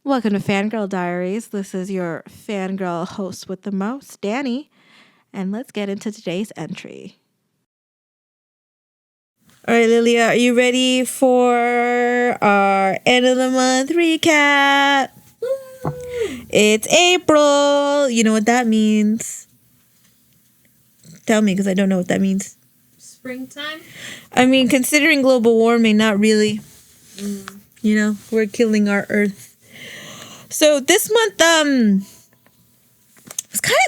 Welcome to Fangirl Diaries. This is your fangirl host with the most, Danny. And let's get into today's entry. All right, Lilia, are you ready for our end of the month recap? It's April. You know what that means? Tell me, because I don't know what that means. Springtime? I mean, considering global warming, not really. You know, we're killing our earth. So this month, it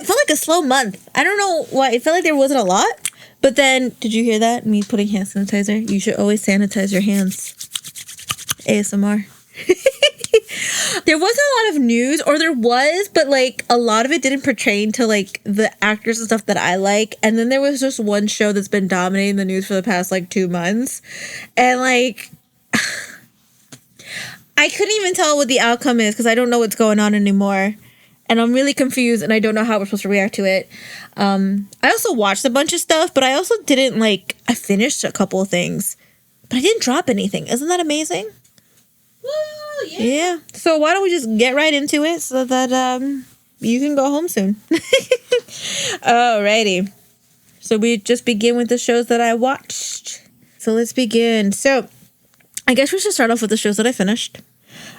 felt like a slow month. I don't know why. It felt like there wasn't a lot. But then, did you hear that? Me putting hand sanitizer? You should always sanitize your hands. ASMR. There wasn't a lot of news, or there was, but like a lot of it didn't pertain to like the actors and stuff that I like. And then there was just one show that's been dominating the news for the past like 2 months. And like, I couldn't even tell what the outcome is because I don't know what's going on anymore. And I'm really confused and I don't know how we're supposed to react to it. I also watched a bunch of stuff, but I also didn't I finished a couple of things, but I didn't drop anything. Isn't that amazing? Woo, Yeah. So why don't we just get right into it so that you can go home soon. Alrighty. So we just begin with the shows that I watched. So let's begin. So I guess we should start off with the shows that I finished.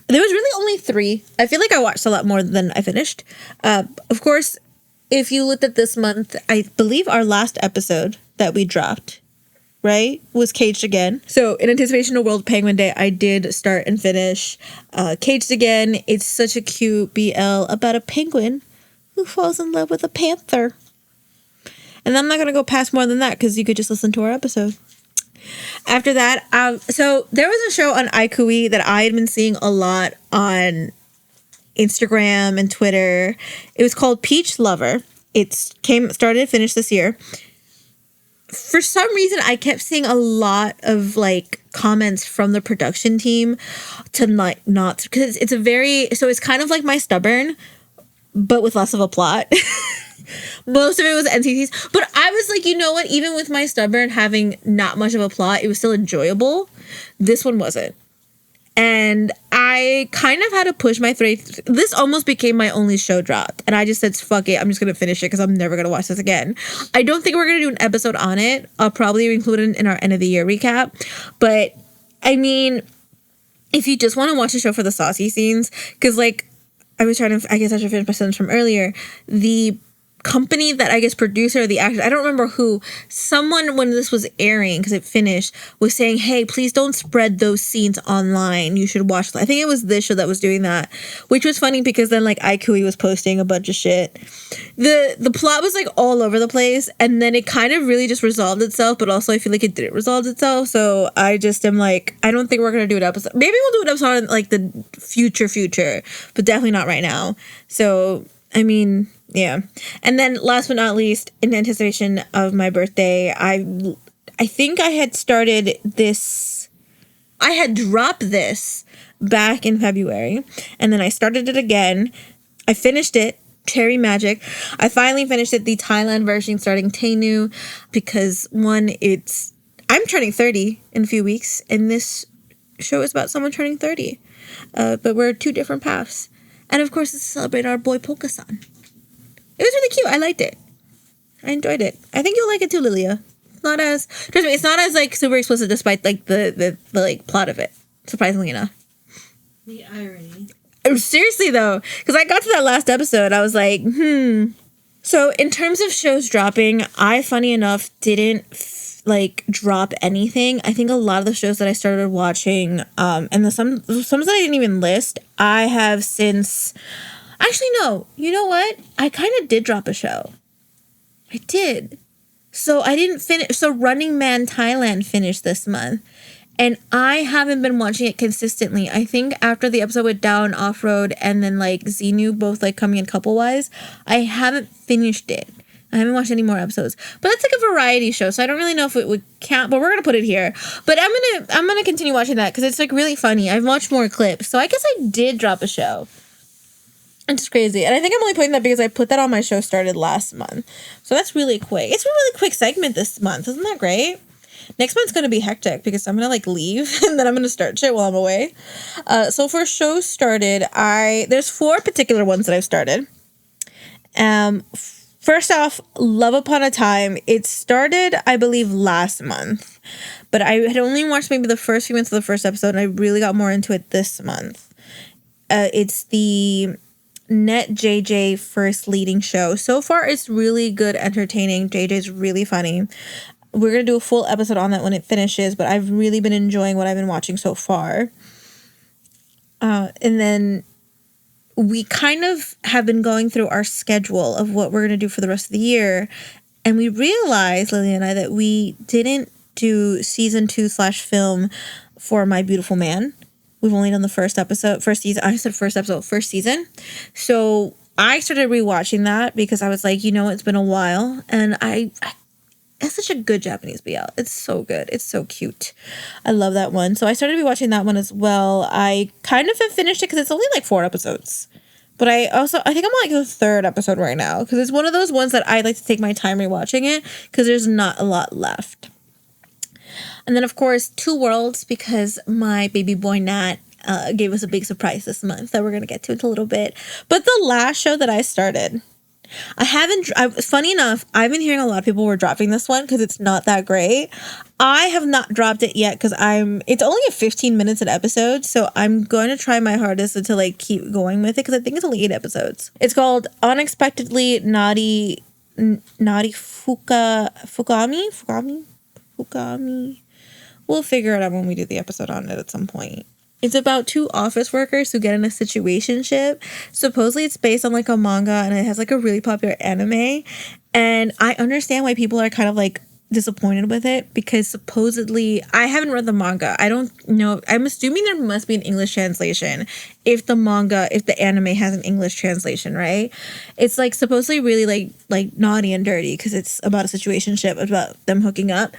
There was really only 3. I feel like I watched a lot more than I finished. Of course, if you looked at this month, I believe our last episode that we dropped, right, was Caged Again. So in anticipation of World Penguin Day, I did start and finish Caged Again. It's such a cute BL about a penguin who falls in love with a panther. And I'm not going to go past more than that because you could just listen to our episode. After that, so there was a show on iQIYI that I had been seeing a lot on Instagram and Twitter. It was called Peach Lover. It started and finished this year. For some reason, I kept seeing a lot of comments from the production team to not because it's kind of like My Stubborn, but with less of a plot. Most of it was NCTs, but I was like, you know what? Even with My Stubborn having not much of a plot, it was still enjoyable. This one wasn't. And I kind of had to push my thread. This almost became my only show drop. And I just said, fuck it. I'm just going to finish it because I'm never going to watch this again. I don't think we're going to do an episode on it. I'll probably include it in our end of the year recap. But I mean, if you just want to watch the show for the saucy scenes, because I guess I should finish my sentence from earlier. The company that I guess producer or the actor, I don't remember who, someone when this was airing because it finished was saying, hey, please don't spread those scenes online, you should watch them. I think it was this show that was doing that, which was funny because then iQIYI was posting a bunch of shit. The plot was all over the place, and then it kind of really just resolved itself, but also I feel like it didn't resolve itself. So I just am I don't think we're gonna do an episode. Maybe we'll do an episode on the future, but definitely not right now. So I mean, yeah. And then last but not least, in anticipation of my birthday, I think I had started this. I had dropped this back in February, and then I started it again. I finished it, Cherry Magic. I finally finished it, the Thailand version starting Tainu, because I'm turning 30 in a few weeks, and this show is about someone turning 30. But we're 2 different paths. And of course, it's to celebrate our boy Polka-san. It was really cute. I liked it. I enjoyed it. I think you'll like it too, Lilia. Trust me, it's not as super explicit despite the plot of it. Surprisingly enough. The irony. Seriously though, because I got to that last episode, I was like, So in terms of shows dropping, I funny enough didn't drop anything. I think a lot of the shows that I started watching, and some that I didn't even list, I have since. Actually, no. You know what? I kind of did drop a show. I did. So I didn't finish. So Running Man Thailand finished this month, and I haven't been watching it consistently. I think after the episode with Down Off Road and then Xenu both coming in couple wise, I haven't finished it. I haven't watched any more episodes, but it's a variety show, so I don't really know if it would count. But we're gonna put it here. But I'm gonna continue watching that because it's really funny. I've watched more clips, so I guess I did drop a show. It's crazy, and I think I'm only putting that because I put that on my show started last month, so that's really quick. It's a really quick segment this month, isn't that great? Next month's going to be hectic because I'm going to like leave and then I'm going to start shit while I'm away. So for shows started, there's 4 particular ones that I've started. First off, Love Upon a Time. It started, I believe, last month, but I had only watched maybe the first few minutes of the first episode, and I really got more into it this month. It's the Net JJ first leading show. So far, it's really good, entertaining. JJ's really funny. We're going to do a full episode on that when it finishes, but I've really been enjoying what I've been watching so far. And then we kind of have been going through our schedule of what we're going to do for the rest of the year. And we realized, Lily and I, that we didn't do season 2/film for My Beautiful Man. We've only done the first season. So I started rewatching that because I was like, it's been a while. And it's such a good Japanese BL. It's so good. It's so cute. I love that one. So I started rewatching that one as well. I kind of have finished it because it's only like 4 episodes. But I think I'm on like the 3rd episode right now because it's one of those ones that I like to take my time rewatching it because there's not a lot left. And then, of course, 2 Worlds because my baby boy Nat gave us a big surprise this month that we're going to get to in a little bit. But the last show that I started, funny enough, I've been hearing a lot of people were dropping this one because it's not that great. I have not dropped it yet because it's only a 15 minutes an episode, so I'm going to try my hardest to like keep going with it because I think it's only 8 episodes. It's called Unexpectedly Naughty Fukami. We'll figure it out when we do the episode on it at some point. It's about 2 office workers who get in a situationship. Supposedly it's based on like a manga and it has like a really popular anime. And I understand why people are kind of like disappointed with it because supposedly I haven't read the manga. I don't know. I'm assuming there must be an English translation if the anime has an English translation, right? It's like supposedly really like naughty and dirty because it's about a situationship, about them hooking up.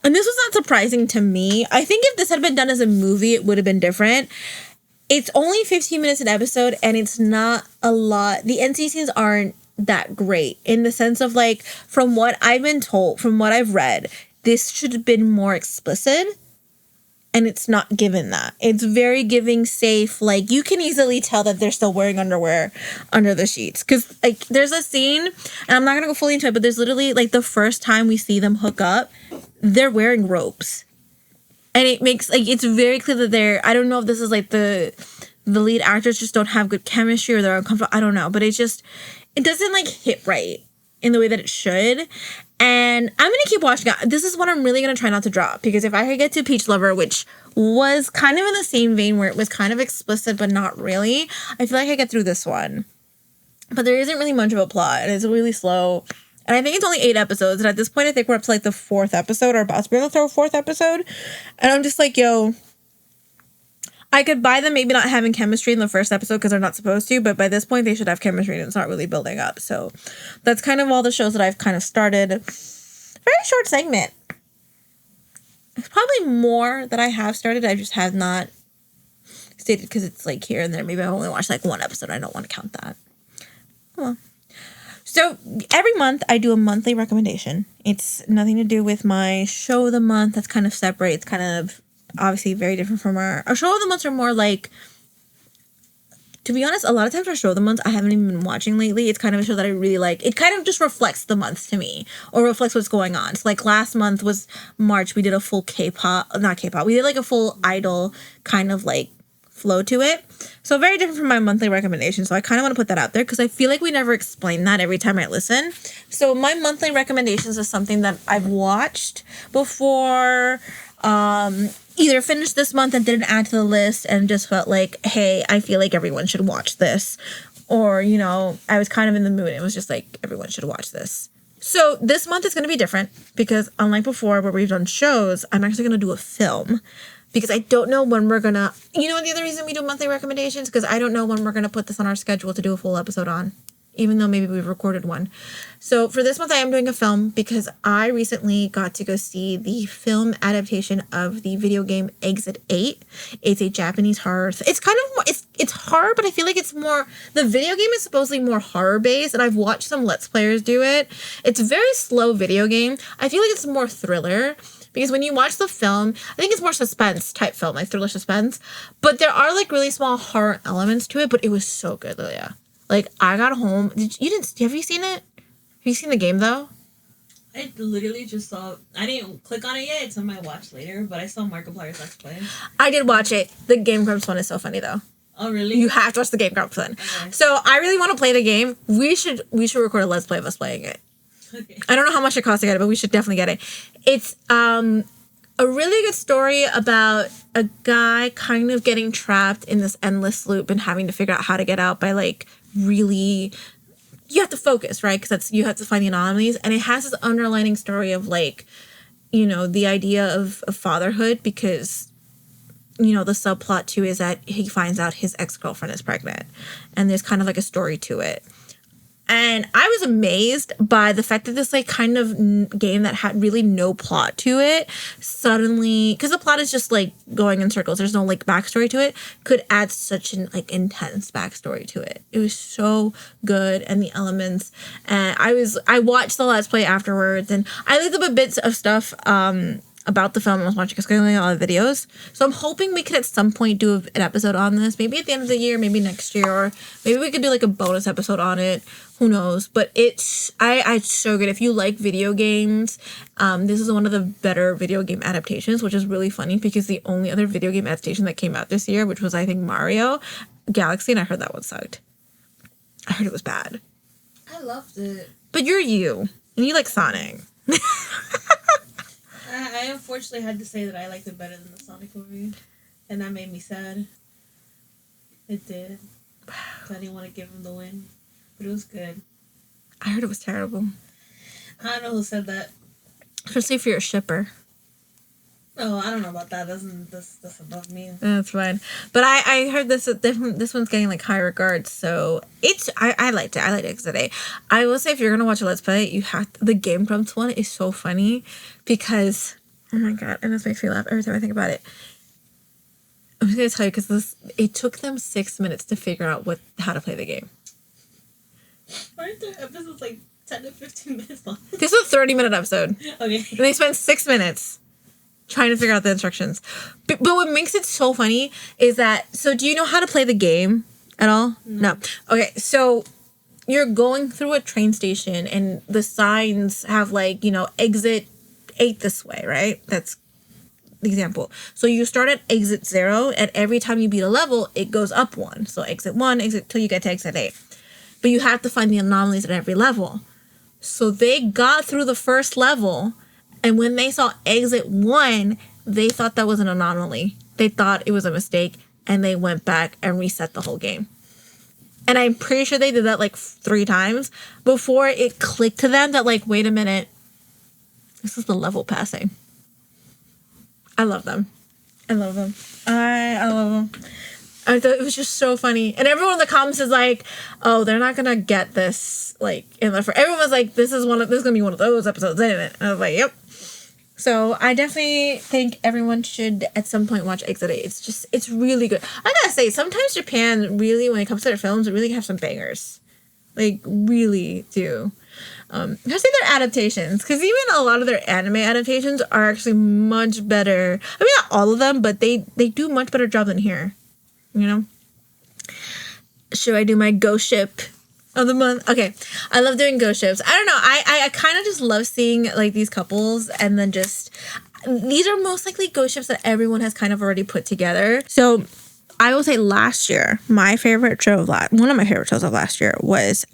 And this was not surprising to me. I think if this had been done as a movie, it would have been different. It's only 15 minutes an episode, and it's not a lot. The NC scenes aren't that great in the sense of, like, from what I've been told, from what I've read, this should have been more explicit, and it's not given that. It's very giving safe. Like, you can easily tell that they're still wearing underwear under the sheets. Because, like, there's a scene, and I'm not going to go fully into it, but there's literally, like, the first time we see them hook up, they're wearing robes. And it makes, like, it's very clear that I don't know if this is, like, the lead actors just don't have good chemistry or they're uncomfortable. I don't know. But it doesn't, like, hit right in the way that it should. And I'm going to keep watching it. This is what I'm really going to try not to drop. Because if I could get to Peach Lover, which was kind of in the same vein where it was kind of explicit but not really, I feel like I get through this one. But there isn't really much of a plot. And it's really slow. And I think it's only 8 episodes. And at this point, I think we're up to like the 4th episode or about to be on the 4th episode. And I'm just like, yo, I could buy them maybe not having chemistry in the first episode because they're not supposed to. But by this point, they should have chemistry and it's not really building up. So that's kind of all the shows that I've kind of started. Very short segment. It's probably more that I have started. I just have not stated because it's like here and there. Maybe I've only watched like 1 episode. I don't want to count that. Well. So every month I do a monthly recommendation. It's nothing to do with my show of the month. That's kind of separate. It's kind of obviously very different from our show of the months are more like, to be honest, a lot of times our show of the month I haven't even been watching lately. It's kind of a show that I really like. It kind of just reflects the month to me or reflects what's going on. So like last month was March. We did a full not K-pop. We did like a full idol kind of like flow to it. So very different from my monthly recommendation. So I kind of want to put that out there because I feel like we never explain that every time I listen. So my monthly recommendations is something that I've watched before, either finished this month and didn't add to the list and just felt like, hey, I feel like everyone should watch this. Or, I was kind of in the mood. It was just like, everyone should watch this. So this month is going to be different because unlike before where we've done shows, I'm actually going to do a film. Because I don't know when we're going to... the other reason we do monthly recommendations? Because I don't know when we're going to put this on our schedule to do a full episode on. even though maybe we've recorded one. So for this month, I am doing a film because I recently got to go see the film adaptation of the video game Exit 8. It's a Japanese horror. It's kind of more, it's horror, but I feel like it's more, the video game is supposedly more horror based, and I've watched some Let's Players do it. It's a very slow video game. I feel like it's more thriller. Because when you watch the film, I think it's more suspense type film, like thriller suspense. But there are like really small horror elements to it, but it was so good, Lilia. Like, I got home. Have you seen it? Have you seen the game, though? I literally just saw... I didn't click on it yet. It's on my watch later, but I saw Markiplier's Let's Play. I did watch it. The Game Grumps one is so funny, though. Oh, really? You have to watch the Game Grumps one. Okay. So, I really want to play the game. We should record a Let's Play of us playing it. Okay. I don't know how much it costs to get it, but we should definitely get it. It's a really good story about a guy kind of getting trapped in this endless loop and having to figure out how to get out by, like, really... You have to focus, right? Because you have to find the anomalies. And it has this underlining story of, like, you know, the idea of fatherhood, because, you know, the subplot, too, is that he finds out his ex-girlfriend is pregnant. And there's kind of, like, a story to it. And I was amazed by the fact that this, like, kind of game that had really no plot to it suddenly, because the plot is just, like, going in circles, there's no, like, backstory to it, could add such an, like, intense backstory to it. It was so good, and the elements, and I watched the Let's Play afterwards, and I looked up a bits of stuff, about the film I was watching, because I got a lot of videos. So I'm hoping we could at some point do an episode on this. Maybe at the end of the year, maybe next year, or maybe we could do like a bonus episode on it. Who knows? But it's so good. If you like video games, this is one of the better video game adaptations, which is really funny because the only other video game adaptation that came out this year, which was I think Mario Galaxy, and I heard that one sucked. I heard it was bad. I loved it. But you're you, and you like Sonic. I unfortunately had to say that I liked it better than the Sonic movie, and that made me sad. It did. So I didn't want to give him the win, but it was good. I heard it was terrible. I don't know who said that. Especially if you're a shipper. Oh, I don't know about that. That's above me. That's fine. But I heard this one's getting like high regards, so I liked it. I liked it today. I will say if you're gonna watch a Let's Play, the Game Grumps one is so funny because oh my god, and this makes me laugh every time I think about it. I'm just gonna tell you because it took them 6 minutes to figure out how to play the game. Aren't their episodes like 10 to 15 minutes long? This was a 30-minute episode. Okay. And they spent 6 minutes trying to figure out the instructions. But what makes it so funny is that, so do you know how to play the game at all? No. Okay, so you're going through a train station and the signs have like, you know, exit 8 this way, right? That's the example. So you start at exit 0 and every time you beat a level, it goes up 1. So exit 1, exit till you get to exit 8. But you have to find the anomalies at every level. So they got through the first level, and when they saw exit 1, they thought that was an anomaly. They thought it was a mistake, and they went back and reset the whole game. And I'm pretty sure they did that like 3 times before it clicked to them that like, wait a minute, this is the level passing. I love them. I love them. I love them. I thought it was just so funny. And everyone in the comments is like, oh, they're not going to get this. Like, everyone was like, this is going to be one of those episodes, isn't it? And I was like, yep. So I definitely think everyone should at some point watch Exit 8. It's really good. I gotta say, sometimes Japan really, when it comes to their films, really have some bangers. Like, really do. Especially their adaptations, because even a lot of their anime adaptations are actually much better. I mean, not all of them, but they do much better job than here. You know? Should I do my ghost ship of the month? Okay. I love doing ghost ships. I don't know. I kind of just love seeing like these couples and then just these are most likely ghost ships that everyone has kind of already put together. So I will say last year, one of my favorite shows of last year was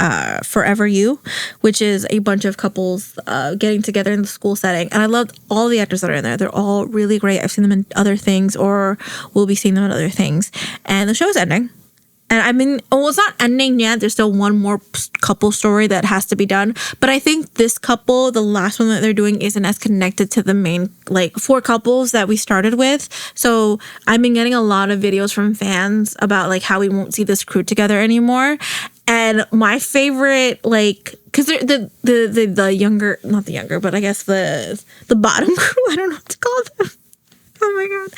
Forever You, which is a bunch of couples getting together in the school setting. And I loved all the actors that are in there. They're all really great. I've seen them in other things or will be seeing them in other things. And the show is ending. And I mean, it's not ending yet. There's still one more couple story that has to be done. But I think this couple, the last one that they're doing, isn't as connected to the main, like, 4 couples that we started with. So I've been getting a lot of videos from fans about, like, how we won't see this crew together anymore. And And my favorite, like, because the younger, not the younger, but I guess the bottom crew, I don't know what to call them. Oh my god.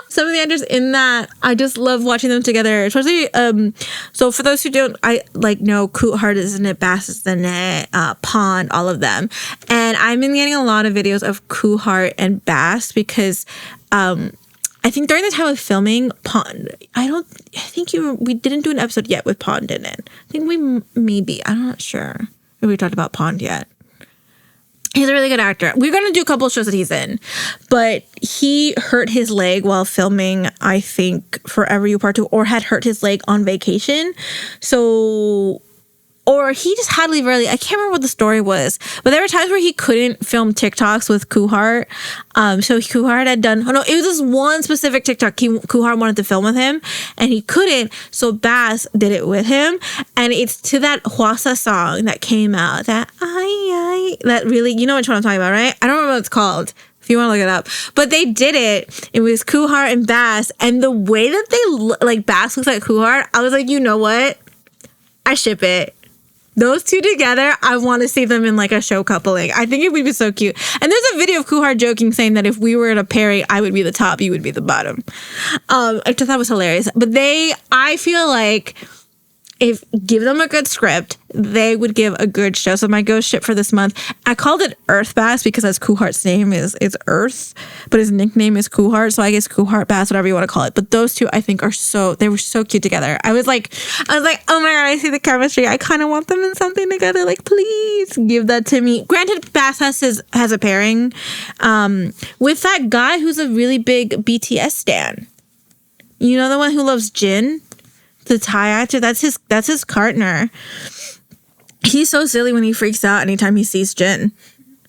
Some of the actors in that, I just love watching them together. Especially, so for those who don't, I like know Coot Heart is in it, Bass is in it, Pond, all of them. And I've been getting a lot of videos of Coot Heart and Bass because I think during the time of filming Pond, we didn't do an episode yet with Pond in it. I think I'm not sure if we talked about Pond yet. He's a really good actor. We're going to do a couple of shows that he's in. But he hurt his leg while filming, I think, Forever You Part 2, or had hurt his leg on vacation. So, or he just had to leave early. I can't remember what the story was. But there were times where he couldn't film TikToks with Coot Heart. So Coot Heart had done, it was this one specific TikTok Coot Heart wanted to film with him. And he couldn't. So Bass did it with him. And it's to that Huasa song that came out. That really, you know which one I'm talking about, right? I don't remember what it's called. If you want to look it up. But they did it. It was Coot Heart and Bass. And the way that they look, like Bass looks like Coot Heart, I was like, you know what? I ship it. Those two together, I want to see them in like a show coupling. I think it would be so cute. And there's a video of Coot Heart joking saying that if we were in a pairing, I would be the top, you would be the bottom. I just thought that was hilarious. But I feel like if give them a good script, they would give a good show. So my ghost ship for this month, I called it Earth Bass because as Coot Heart's name is Earth, but his nickname is Coot Heart. So I guess Coot Heart Bass, whatever you want to call it. But those two, I think, they were so cute together. I was like, oh my god, I see the chemistry. I kind of want them in something together. Like, please give that to me. Granted, Bass has a pairing with that guy who's a really big BTS stan. You know, the one who loves Jin? The Thai actor, that's his partner. He's so silly when he freaks out anytime he sees Jin.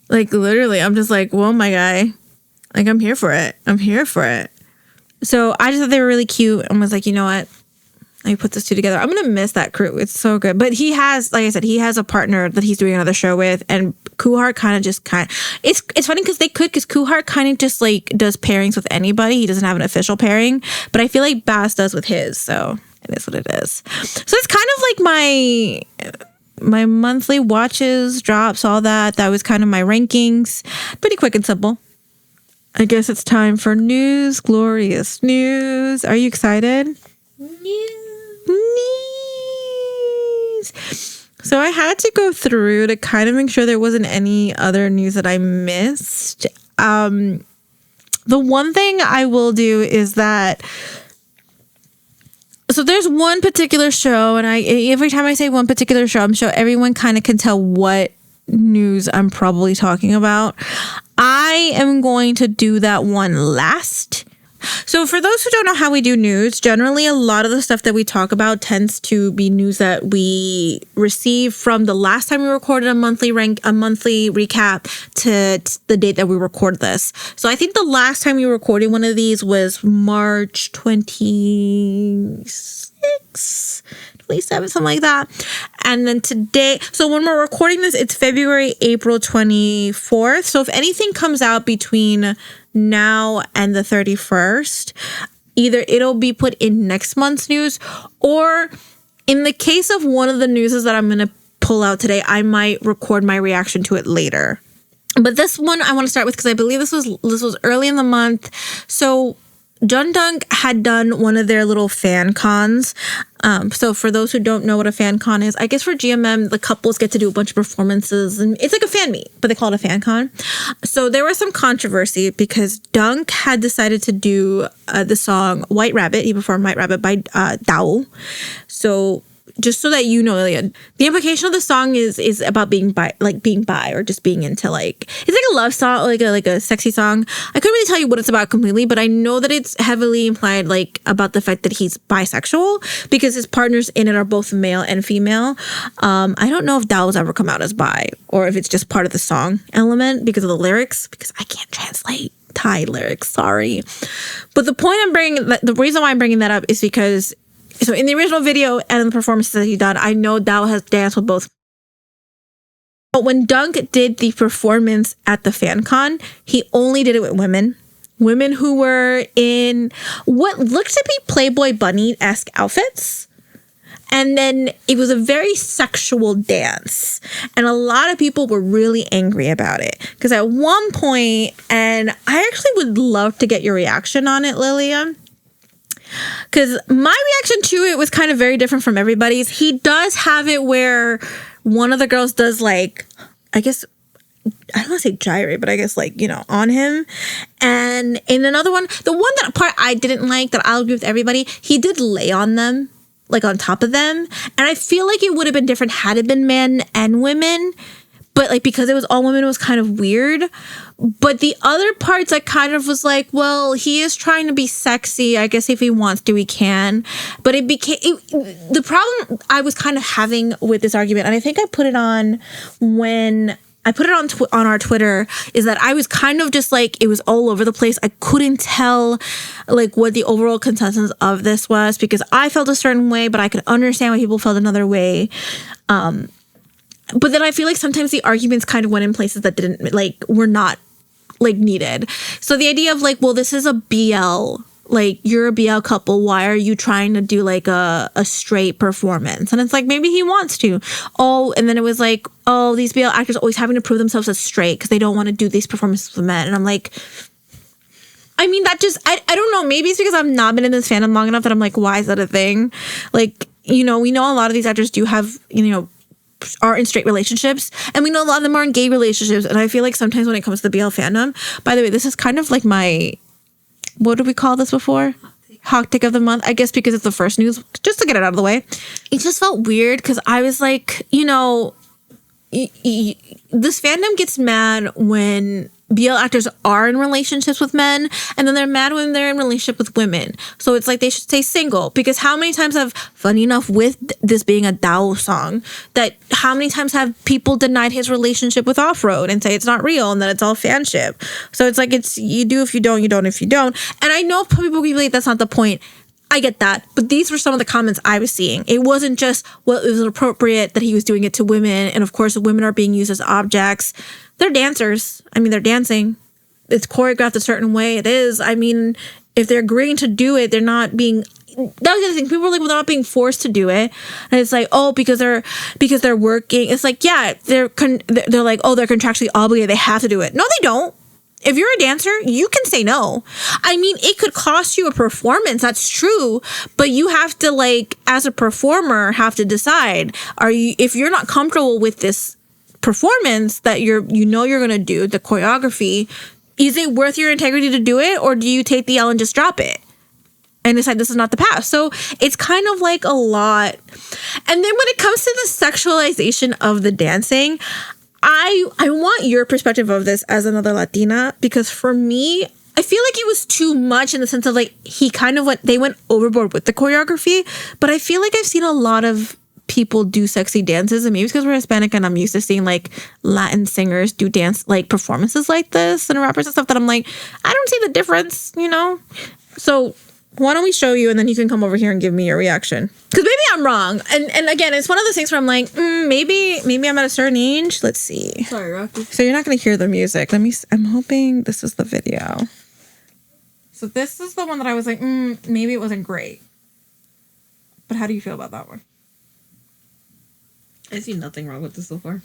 Like, literally, I'm just like, whoa, my guy. Like, I'm here for it. So I just thought they were really cute and was like, you know what? Let me put those two together. I'm going to miss that crew. It's so good. But he has, like I said, he has a partner that he's doing another show with. And Coot Heart it's funny because Coot Heart kind of just like does pairings with anybody. He doesn't have an official pairing. But I feel like Bass does with his. So it is what it is. So it's kind of like my monthly watches, drops, all that. That was kind of my rankings. Pretty quick and simple. I guess it's time for news. Glorious news. Are you excited? News. So I had to go through to kind of make sure there wasn't any other news that I missed. The one thing I will do is that, so there's one particular show, and every time I say one particular show, I'm sure everyone kind of can tell what news I'm probably talking about. I am going to do that one last. So for those who don't know how we do news, generally a lot of the stuff that we talk about tends to be news that we receive from the last time we recorded a monthly recap to the date that we record this. So I think the last time we recorded one of these was March 26th. 27th, something like that. And then today, so when we're recording this, it's April 24th. So if anything comes out between now and the 31st, either it'll be put in next month's news, or in the case of one of the newses that I'm going to pull out today, I might record my reaction to it later. But this one I want to start with because I believe this was early in the month. So Jundunk had done one of their little fan cons. So for those who don't know what a fan con is, I guess for GMM, the couples get to do a bunch of performances, and it's like a fan meet, but they call it a fan con. So there was some controversy because Dunk had decided to do the song White Rabbit. He performed White Rabbit by Dao. So just so that you know, the implication of the song is about being bi, or just being into it's like a love song, like a sexy song. I couldn't really tell you what it's about completely, but I know that it's heavily implied about the fact that he's bisexual because his partners in it are both male and female. I don't know if Dao's ever come out as bi or if it's just part of the song element because of the lyrics, because I can't translate Thai lyrics, sorry. But the reason why I'm bringing that up is because, so in the original video and in the performances that he done, I know Dao has danced with both. But when Dunk did the performance at the fan con, he only did it with women. Women who were in what looked to be Playboy Bunny-esque outfits. And then it was a very sexual dance. And a lot of people were really angry about it. Because at one point, and I actually would love to get your reaction on it, Lillian. Because my reaction to it was kind of very different from everybody's. He does have it where one of the girls does like, I guess, I don't want to say gyrate, but I guess like, on him. And in another one, the one that part I didn't like that I'll agree with everybody, he did lay on them, like on top of them. And I feel like it would have been different had it been men and women. But like, because it was all women, it was kind of weird. But the other parts, I kind of was like, well, he is trying to be sexy. I guess if he wants to, he can. But the problem I was kind of having with this argument, and I think I put it on when I put it on our Twitter, is that I was kind of just like, it was all over the place. I couldn't tell like what the overall consensus of this was, because I felt a certain way, but I could understand why people felt another way. But then I feel like sometimes the arguments kind of went in places that didn't, like, were not, like, needed. So the idea of, like, well, this is a BL, like, you're a BL couple, why are you trying to do, like, a straight performance? And it's like, maybe he wants to. Oh, and then it was like, oh, these BL actors always having to prove themselves as straight because they don't want to do these performances with men. And I'm like, I mean, that just, I don't know, maybe it's because I've not been in this fandom long enough that I'm like, why is that a thing? Like, we know a lot of these actors do have, are in straight relationships, and we know a lot of them are in gay relationships. And I feel like sometimes when it comes to the BL fandom, by the way, this is kind of like my, what did we call this before? Hot take of the month, I guess, because it's the first news, just to get it out of the way. It just felt weird because I was like, this fandom gets mad when BL actors are in relationships with men, and then they're mad when they're in relationship with women. So it's like they should stay single, because how many times have, funny enough, with this being a Dao song, that how many times have people denied his relationship with Off-Road and say it's not real and that it's all fanship? So it's like, it's you do if you don't, you don't if you don't. And I know people will be like, that's not the point. I get that. But these were some of the comments I was seeing. It wasn't just, well, it was appropriate that he was doing it to women. And of course, women are being used as objects. They're dancers. I mean, they're dancing. It's choreographed a certain way. It is. I mean, if they're agreeing to do it, they're not being... That was the other thing. People were like, well, they're not being forced to do it. And it's like, oh, because they're working. It's like, yeah, they're like, oh, they're contractually obligated. They have to do it. No, they don't. If you're a dancer, you can say no. I mean, it could cost you a performance. That's true. But you have to, like, as a performer, have to decide, if you're not comfortable with this performance that you're going to do, the choreography, is it worth your integrity to do it? Or do you take the L and just drop it and decide this is not the path? So it's kind of like a lot. And then when it comes to the sexualization of the dancing, I want your perspective of this as another Latina, because for me, I feel like it was too much in the sense of like, they went overboard with the choreography, but I feel like I've seen a lot of people do sexy dances, and maybe it's because we're Hispanic and I'm used to seeing like Latin singers do dance, like performances like this and rappers and stuff, that I'm like, I don't see the difference, So why don't we show you, and then you can come over here and give me your reaction? Because maybe I'm wrong. And again, it's one of those things where I'm like, maybe I'm at a certain age. Let's see. Sorry, Rocky. So you're not going to hear the music. I'm hoping this is the video. So this is the one that I was like, maybe it wasn't great. But how do you feel about that one? I see nothing wrong with this so far.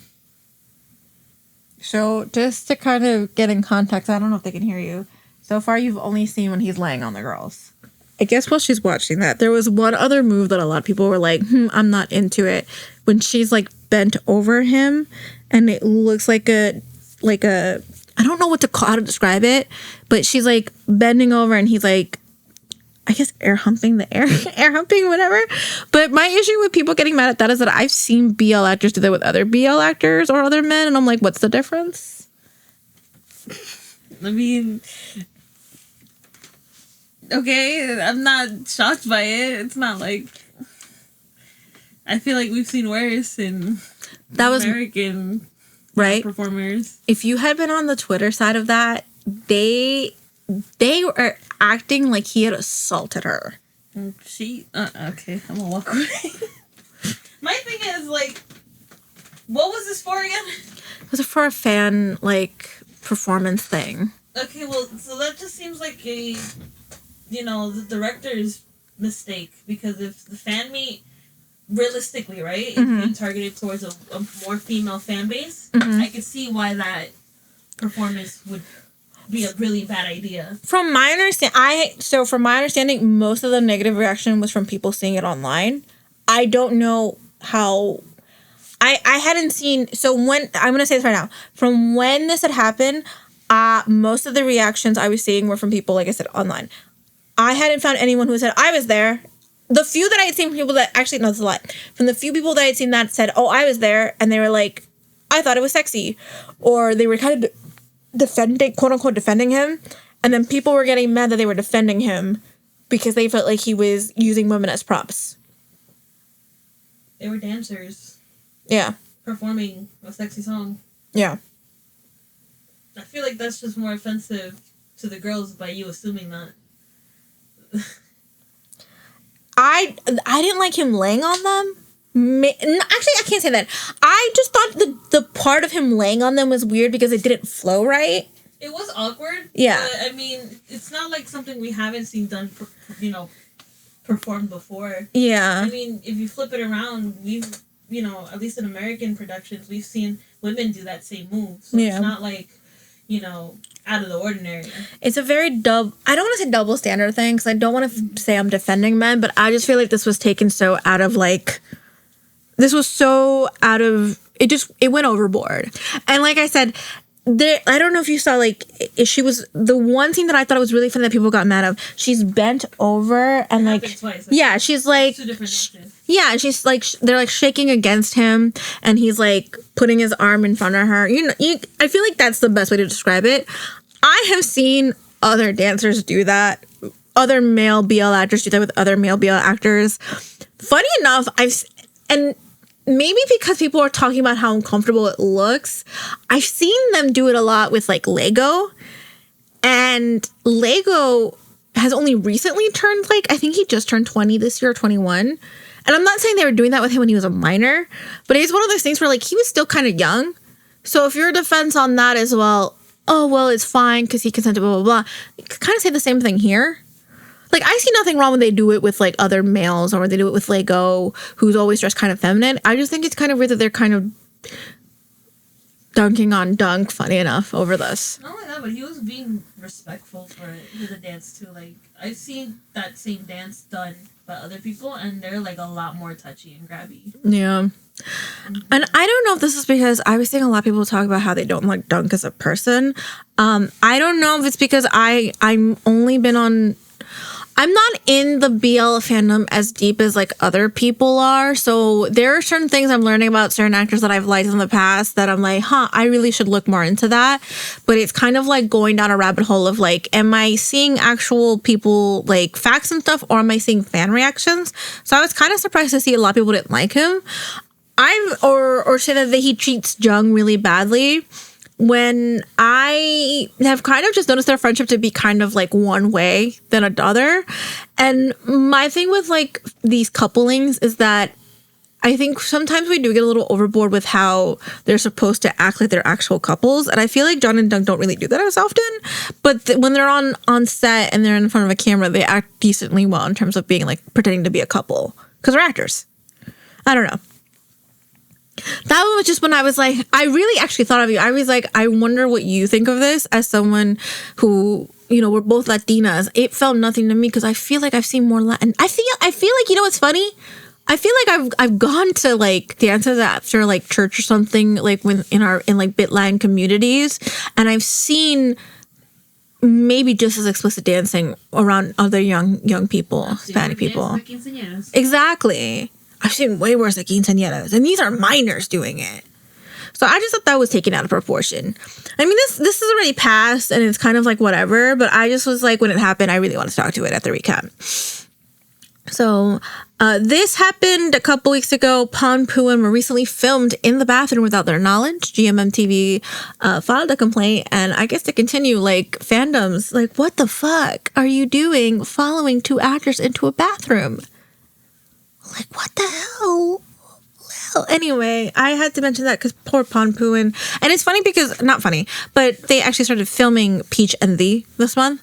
So just to kind of get in context, I don't know if they can hear you. So far, you've only seen when he's laying on the girls. I guess while she's watching that, there was one other move that a lot of people were like, I'm not into it. When she's like bent over him, and it looks like a, I don't know how to describe it, but she's like bending over and he's like, I guess air humping, whatever. But my issue with people getting mad at that is that I've seen BL actors do that with other BL actors or other men, and I'm like, what's the difference? I mean, okay, I'm not shocked by it. It's not like, I feel like we've seen worse in American performers. If you had been on the Twitter side of that, they were acting like he had assaulted her. Okay, I'm gonna walk away. My thing is, like, what was this for again? It was for a fan, like, performance thing. Okay, well, so that just seems like the director's mistake, because if the fan meet realistically, right? It's being targeted towards a more female fan base. I could see why that performance would be a really bad idea. From my understanding, most of the negative reaction was from people seeing it online. I don't know how. I hadn't seen. So when I'm gonna say this right now, from when this had happened, most of the reactions I was seeing were from people, like I said, online. I hadn't found anyone who said I was there. The few that I had seen from people that actually, no, that's a lot. From the few people that I had seen that said, "Oh, I was there," and they were like, "I thought it was sexy," or they were kind of defending, quote unquote, defending him, and then people were getting mad that they were defending him because they felt like he was using women as props. They were dancers. Yeah. Performing a sexy song. Yeah. I feel like that's just more offensive to the girls by you assuming that. I didn't like him laying on them. Actually, I can't say that. I just thought the part of him laying on them was weird because it didn't flow right. It was awkward. Yeah. But, I mean, it's not like something we haven't seen done, performed before. Yeah. I mean, if you flip it around, we've, at least in American productions, we've seen women do that same move. So it's not like, out of the ordinary. It's a very I don't want to say double standard thing, because I don't want to say I'm defending men, but I just feel like this was taken so out of, like, this was so out of, it went overboard. And like I said, I don't know if you saw, like, she was, the one thing that I thought was really funny that people got mad of, she's bent over and, like, twice. Yeah, she's like, two different dances. Yeah, she's like, they're like shaking against him, and he's like putting his arm in front of her. I feel like that's the best way to describe it. I have seen other dancers do that, other male BL actors do that with other male BL actors. Funny enough, and maybe because people are talking about how uncomfortable it looks, I've seen them do it a lot with, like, Lego. And Lego has only recently turned, like, I think he just turned 20 this year, 21. And I'm not saying they were doing that with him when he was a minor, but it's one of those things where, like, he was still kind of young. So if your defense on that is, well, it's fine because he consented, blah, blah, blah, you could kind of say the same thing here. Like, I see nothing wrong when they do it with, like, other males, or when they do it with Lego, who's always dressed kind of feminine. I just think it's kind of weird that they're kind of dunking on Dunk, funny enough, over this. Not only that, but he was being respectful for the dance, too. Like, I've seen that same dance done by other people, and they're, like, a lot more touchy and grabby. Yeah. And I don't know if this is because I was seeing a lot of people talk about how they don't like Dunk as a person. I don't know if it's because I'm not in the BL fandom as deep as, like, other people are. So there are certain things I'm learning about certain actors that I've liked in the past that I'm like, I really should look more into that. But it's kind of like going down a rabbit hole of, like, am I seeing actual people, like, facts and stuff, or am I seeing fan reactions? So I was kind of surprised to see a lot of people didn't like him. Or say that he treats Jung really badly, when I have kind of just noticed their friendship to be kind of, like, one way than another. And my thing with, like, these couplings is that I think sometimes we do get a little overboard with how they're supposed to act like they're actual couples. And I feel like John and Dunk don't really do that as often. But when they're on set and they're in front of a camera, they act decently well in terms of being, like, pretending to be a couple. Because they're actors. I don't know. That one was just when I was like, I really actually thought of you. I was like, I wonder what you think of this as someone who, we're both Latinas. It felt nothing to me because I feel like I've seen more Latin. I feel like, what's funny? I feel like I've gone to, like, dances after, like, church or something, like, when in like Bitland communities, and I've seen maybe just as explicit dancing around other young people, Hispanic people. Exactly. I've seen way worse at quinceañeras, and these are minors doing it. So I just thought that was taken out of proportion. I mean, this is already passed, and it's kind of like whatever, but I just was like, when it happened, I really want to talk to it at the recap. So this happened a couple weeks ago. Pon Puin were recently filmed in the bathroom without their knowledge. GMMTV filed a complaint, and I guess to continue, like, fandoms, like, what the fuck are you doing following two actors into a bathroom? Like, what the hell? Well, anyway, I had to mention that because poor Pon Puin. And it's funny because, not funny, but they actually started filming Peach and Thee this month.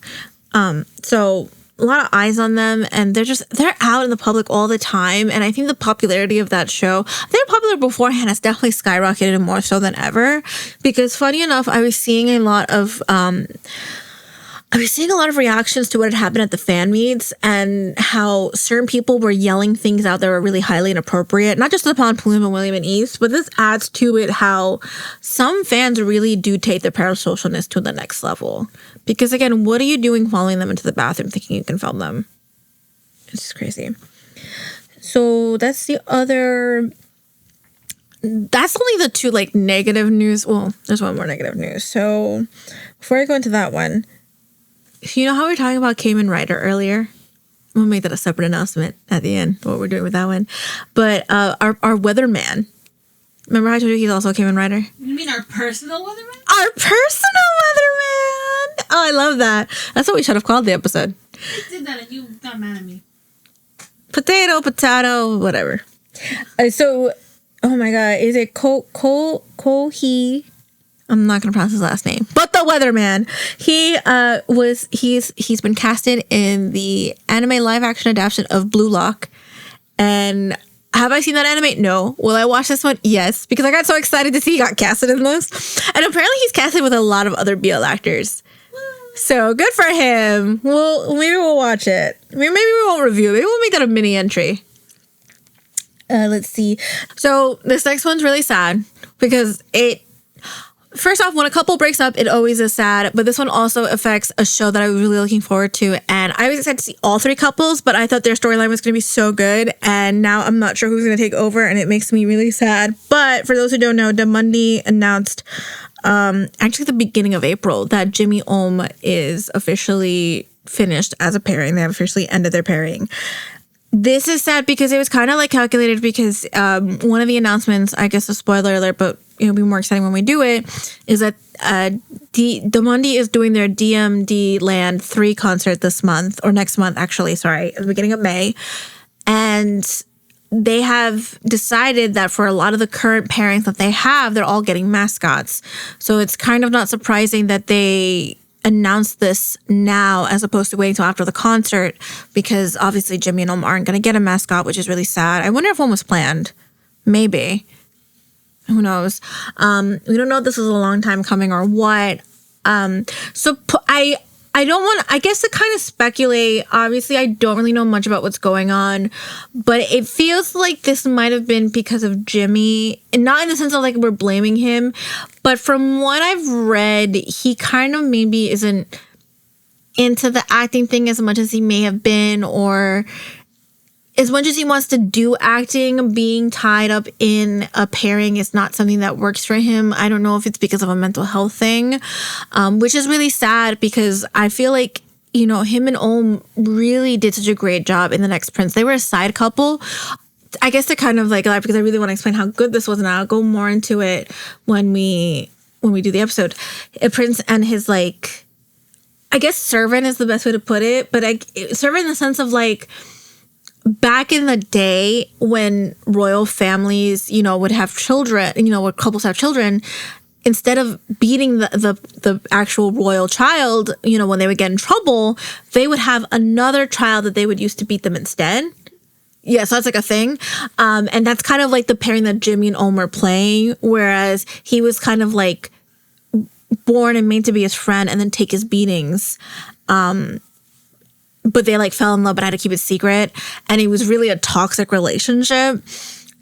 So a lot of eyes on them, and they're out in the public all the time. And I think the popularity of that show, they were popular beforehand, has definitely skyrocketed more so than ever. Because funny enough, I was seeing a lot of reactions to what had happened at the fan meets and how certain people were yelling things out that were really highly inappropriate, not just upon Plume and William and East, but this adds to it how some fans really do take their parasocialness to the next level. Because again, what are you doing following them into the bathroom thinking you can film them? It's just crazy. So that's only the two like negative news. Well, there's one more negative news. So before I go into that one, you know how we were talking about Kamen Rider earlier? We'll make that a separate announcement at the end, what we're doing with that one. But our weatherman. Remember how I told you he's also a Kamen Rider? You mean our personal weatherman? Our personal weatherman! Oh, I love that. That's what we should have called the episode. I did that and you got mad at me. Potato, whatever. So, oh my God, is it Kohi? I'm not gonna pronounce his last name, but the weatherman. He's been casted in the anime live action adaptation of Blue Lock. And have I seen that anime? No. Will I watch this one? Yes, because I got so excited to see he got casted in this. And apparently he's casted with a lot of other BL actors. So good for him. Maybe we'll watch it. Maybe we won't review it. Maybe we'll make that a mini entry. Let's see. So this next one's really sad because first off, when a couple breaks up, it always is sad. But this one also affects a show that I was really looking forward to. And I was excited to see all three couples, but I thought their storyline was going to be so good. And now I'm not sure who's going to take over, and it makes me really sad. But for those who don't know, Damundi announced actually the beginning of April that Jimmy Ohm is officially finished as a pairing. They have officially ended their pairing. This is sad because it was kind of like calculated because one of the announcements, I guess a spoiler alert, but it'll be more exciting when we do it, is that Damundi is doing their DMD Land 3 concert this month, or next month actually, sorry, at the beginning of May. And they have decided that for a lot of the current pairings that they have, they're all getting mascots. So it's kind of not surprising that they announce this now as opposed to waiting until after the concert, because obviously Jimmy and Ohm aren't going to get a mascot, which is really sad. I wonder if one was planned. Maybe. Who knows? We don't know if this was a long time coming or what. So I don't want, I guess, to kind of speculate. Obviously, I don't really know much about what's going on, but it feels like this might have been because of Jimmy, and not in the sense of like we're blaming him, but from what I've read, he kind of maybe isn't into the acting thing as much as he may have been, or as much as he wants to do acting, being tied up in a pairing is not something that works for him. I don't know if it's because of a mental health thing, which is really sad because I feel like, you know, him and Ohm really did such a great job in The Next Prince. They were a side couple. I guess to kind of like, because I really want to explain how good this was, and I'll go more into it when we do the episode. Prince and his, like, I guess servant is the best way to put it, but servant in the sense of like, back in the day when royal families, you know, would have children, you know, when couples have children, instead of beating the actual royal child, you know, when they would get in trouble, they would have another child that they would use to beat them instead. Yeah, so that's like a thing. And that's kind of like the pairing that Jimmy and Ohm were playing, whereas he was kind of like born and made to be his friend and then take his beatings. But they like fell in love but had to keep it secret. And it was really a toxic relationship.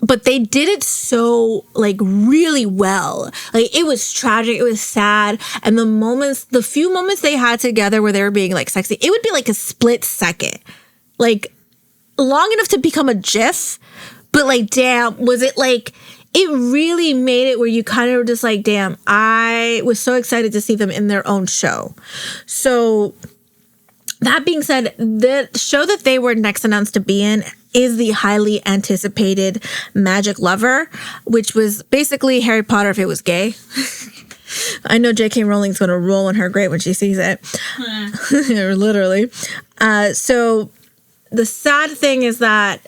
But they did it so like really well. Like it was tragic. It was sad. And the few moments they had together where they were being like sexy, it would be like a split second. Like long enough to become a GIF. But like, damn, was it like, it really made it where you kind of were just like, damn, I was so excited to see them in their own show. So that being said, the show that they were next announced to be in is the highly anticipated Magic Lover, which was basically Harry Potter if it was gay. I know J.K. Rowling's going to roll in her grave when she sees it. Literally. So the sad thing is that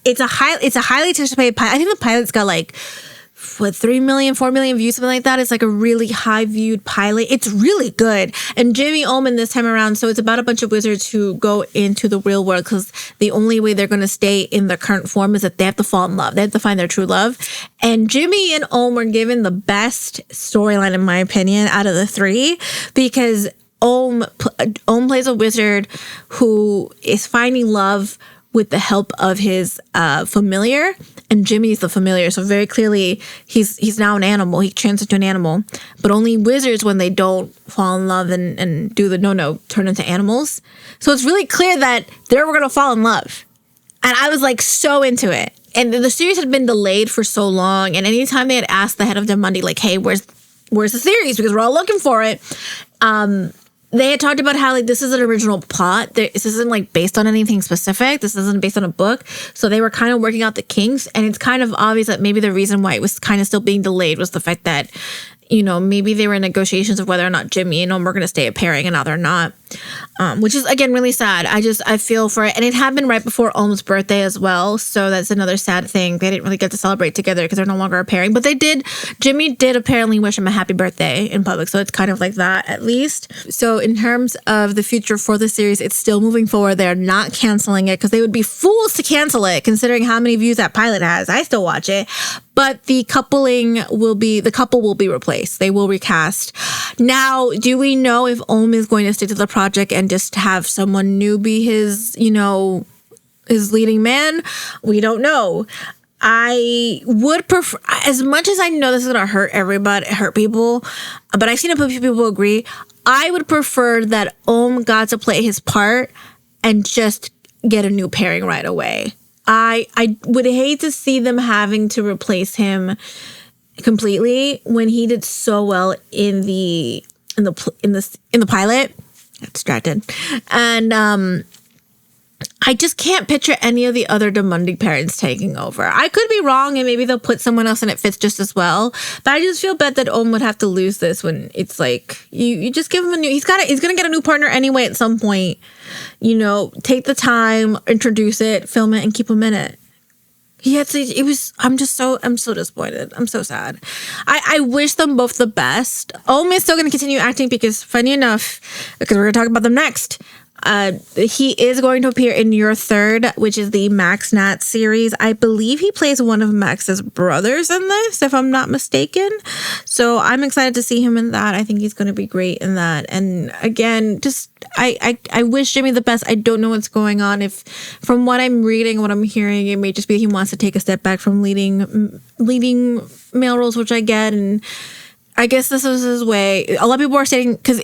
it's a highly anticipated pilot. I think the pilot's got like what, 3 million, 4 million views, something like that. It's like a really high viewed pilot. It's really good. And Jimmy Ullman this time around, so it's about a bunch of wizards who go into the real world because the only way they're going to stay in their current form is that they have to fall in love. They have to find their true love. And Jimmy and Ohm were given the best storyline, in my opinion, out of the three, because Ohm plays a wizard who is finding love with the help of his familiar, and Jimmy's the familiar. So very clearly, he's now an animal. He turns into an animal. But only wizards, when they don't fall in love and do the no, turn into animals. So it's really clear that they're going to fall in love. And I was like so into it. And the series had been delayed for so long. And anytime they had asked the head of Diamundi, like, hey, where's the series? Because we're all looking for it. They had talked about how, like, this is an original plot. This isn't, like, based on anything specific. This isn't based on a book. So they were kind of working out the kinks. And it's kind of obvious that maybe the reason why it was kind of still being delayed was the fact that, you know, maybe they were in negotiations of whether or not Jimmy and Ohm were going to stay a pairing, and now they're not. Which is, again, really sad. I feel for it. And it happened right before Ohm's birthday as well. So that's another sad thing. They didn't really get to celebrate together because they're no longer a pairing. But Jimmy did apparently wish him a happy birthday in public. So it's kind of like that, at least. So in terms of the future for the series, it's still moving forward. They're not canceling it because they would be fools to cancel it, considering how many views that pilot has. I still watch it. But the couple will be replaced. They will recast. Now, do we know if Ohm is going to stick to the project and just have someone new be his leading man? We don't know. I would prefer, as much as I know this is going to hurt people, but I've seen a few people agree, I would prefer that Ohm got to play his part and just get a new pairing right away. I would hate to see them having to replace him completely when he did so well in the pilot. Got distracted. And I just can't picture any of the other Diamundi parents taking over. I could be wrong, and maybe they'll put someone else and it fits just as well. But I just feel bad that Ohm would have to lose this when it's like you just give him a new. He's gonna get a new partner anyway at some point. You know, take the time, introduce it, film it, and keep him in it. I'm so disappointed. I'm so sad. I wish them both the best. Ohm is still going to continue acting because, funny enough, because we're going to talk about them next, he is going to appear in Your Third, which is the Max Nat series. I believe he plays one of Max's brothers in this, if I'm not mistaken. So I'm excited to see him in that. I think he's going to be great in that. And again, just I wish Jimmy the best. I don't know what's going on. If from what I'm reading, what I'm hearing, it may just be he wants to take a step back from leading male roles, which I get. And I guess this was his way. A lot of people are saying, because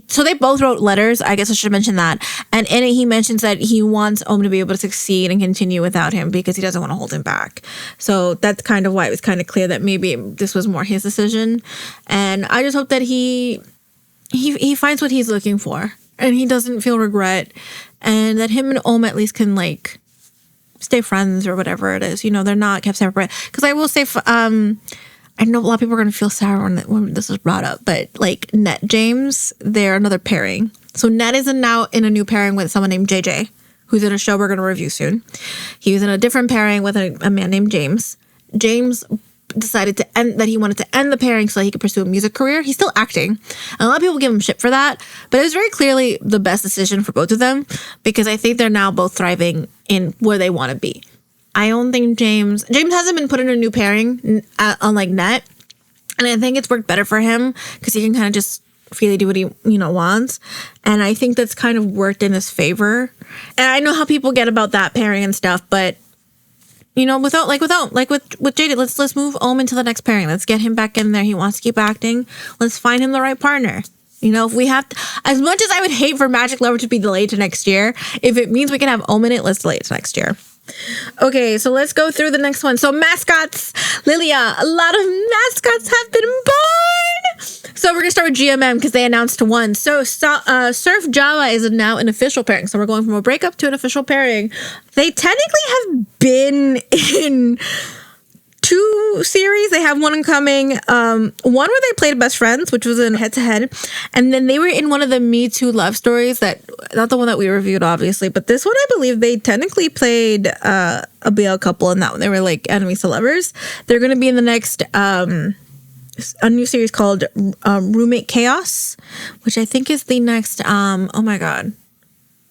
so they both wrote letters. I guess I should mention that. And in it, he mentions that he wants Ohm to be able to succeed and continue without him because he doesn't want to hold him back. So that's kind of why it was kind of clear that maybe this was more his decision. And I just hope that he finds what he's looking for and he doesn't feel regret, and that him and Ohm at least can like stay friends or whatever it is. You know, they're not kept separate. Because I will say, I know a lot of people are going to feel sour when this is brought up, but like Net James, they're another pairing. So Net is now in a new pairing with someone named JJ, who's in a show we're going to review soon. He was in a different pairing with a man named James. James decided that he wanted to end the pairing so that he could pursue a music career. He's still acting. And a lot of people give him shit for that, but it was very clearly the best decision for both of them because I think they're now both thriving in where they want to be. I don't think James hasn't been put in a new pairing unlike Net, and I think it's worked better for him because he can kind of just freely do what he wants, and I think that's kind of worked in his favor. And I know how people get about that pairing and stuff, but with JD, let's move Ohm into the next pairing. Let's get him back in there. He wants to keep acting. Let's find him the right partner. If we have to, as much as I would hate for Magic Lover to be delayed to next year, if it means we can have Ohm in it, let's delay it to next year. Okay, so let's go through the next one. So mascots, Lilia, a lot of mascots have been born. So we're gonna start with GMM because they announced one. So Surf Java is now an official pairing. So we're going from a breakup to an official pairing. They technically have been in two new series. They have one coming. One where they played best friends, which was in head to head, and then they were in one of the Me Too love stories, that not the one that we reviewed, obviously, but this one I believe they technically played a BL couple in that one. They were like enemies to lovers. They're going to be in the next a new series called Roommate Chaos, which I think is the next. Oh my god.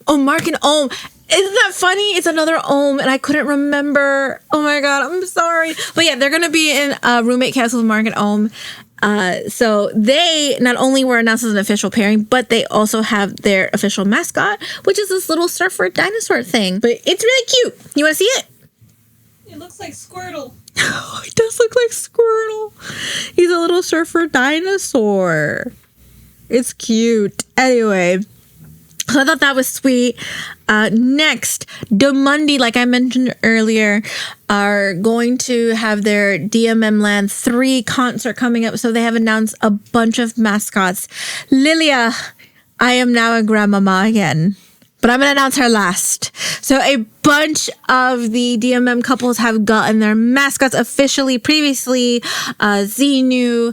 Oh, Mark and Ohm. Isn't that funny? It's another Ohm, and I couldn't remember. Oh my god, I'm sorry. But yeah, they're gonna be in Roommate Chaos with Mark and Ohm. So they not only were announced as an official pairing, but they also have their official mascot, which is this little surfer dinosaur thing. But it's really cute. You want to see it? It looks like Squirtle. Oh, it does look like Squirtle. He's a little surfer dinosaur. It's cute. Anyway, I thought that was sweet. Next, Demundi, like I mentioned earlier, are going to have their DMM Land 3 concert coming up. So they have announced a bunch of mascots. Lilia, I am now a grandmama again, but I'm going to announce her last. So a bunch of the DMM couples have gotten their mascots officially. Previously, Xenu,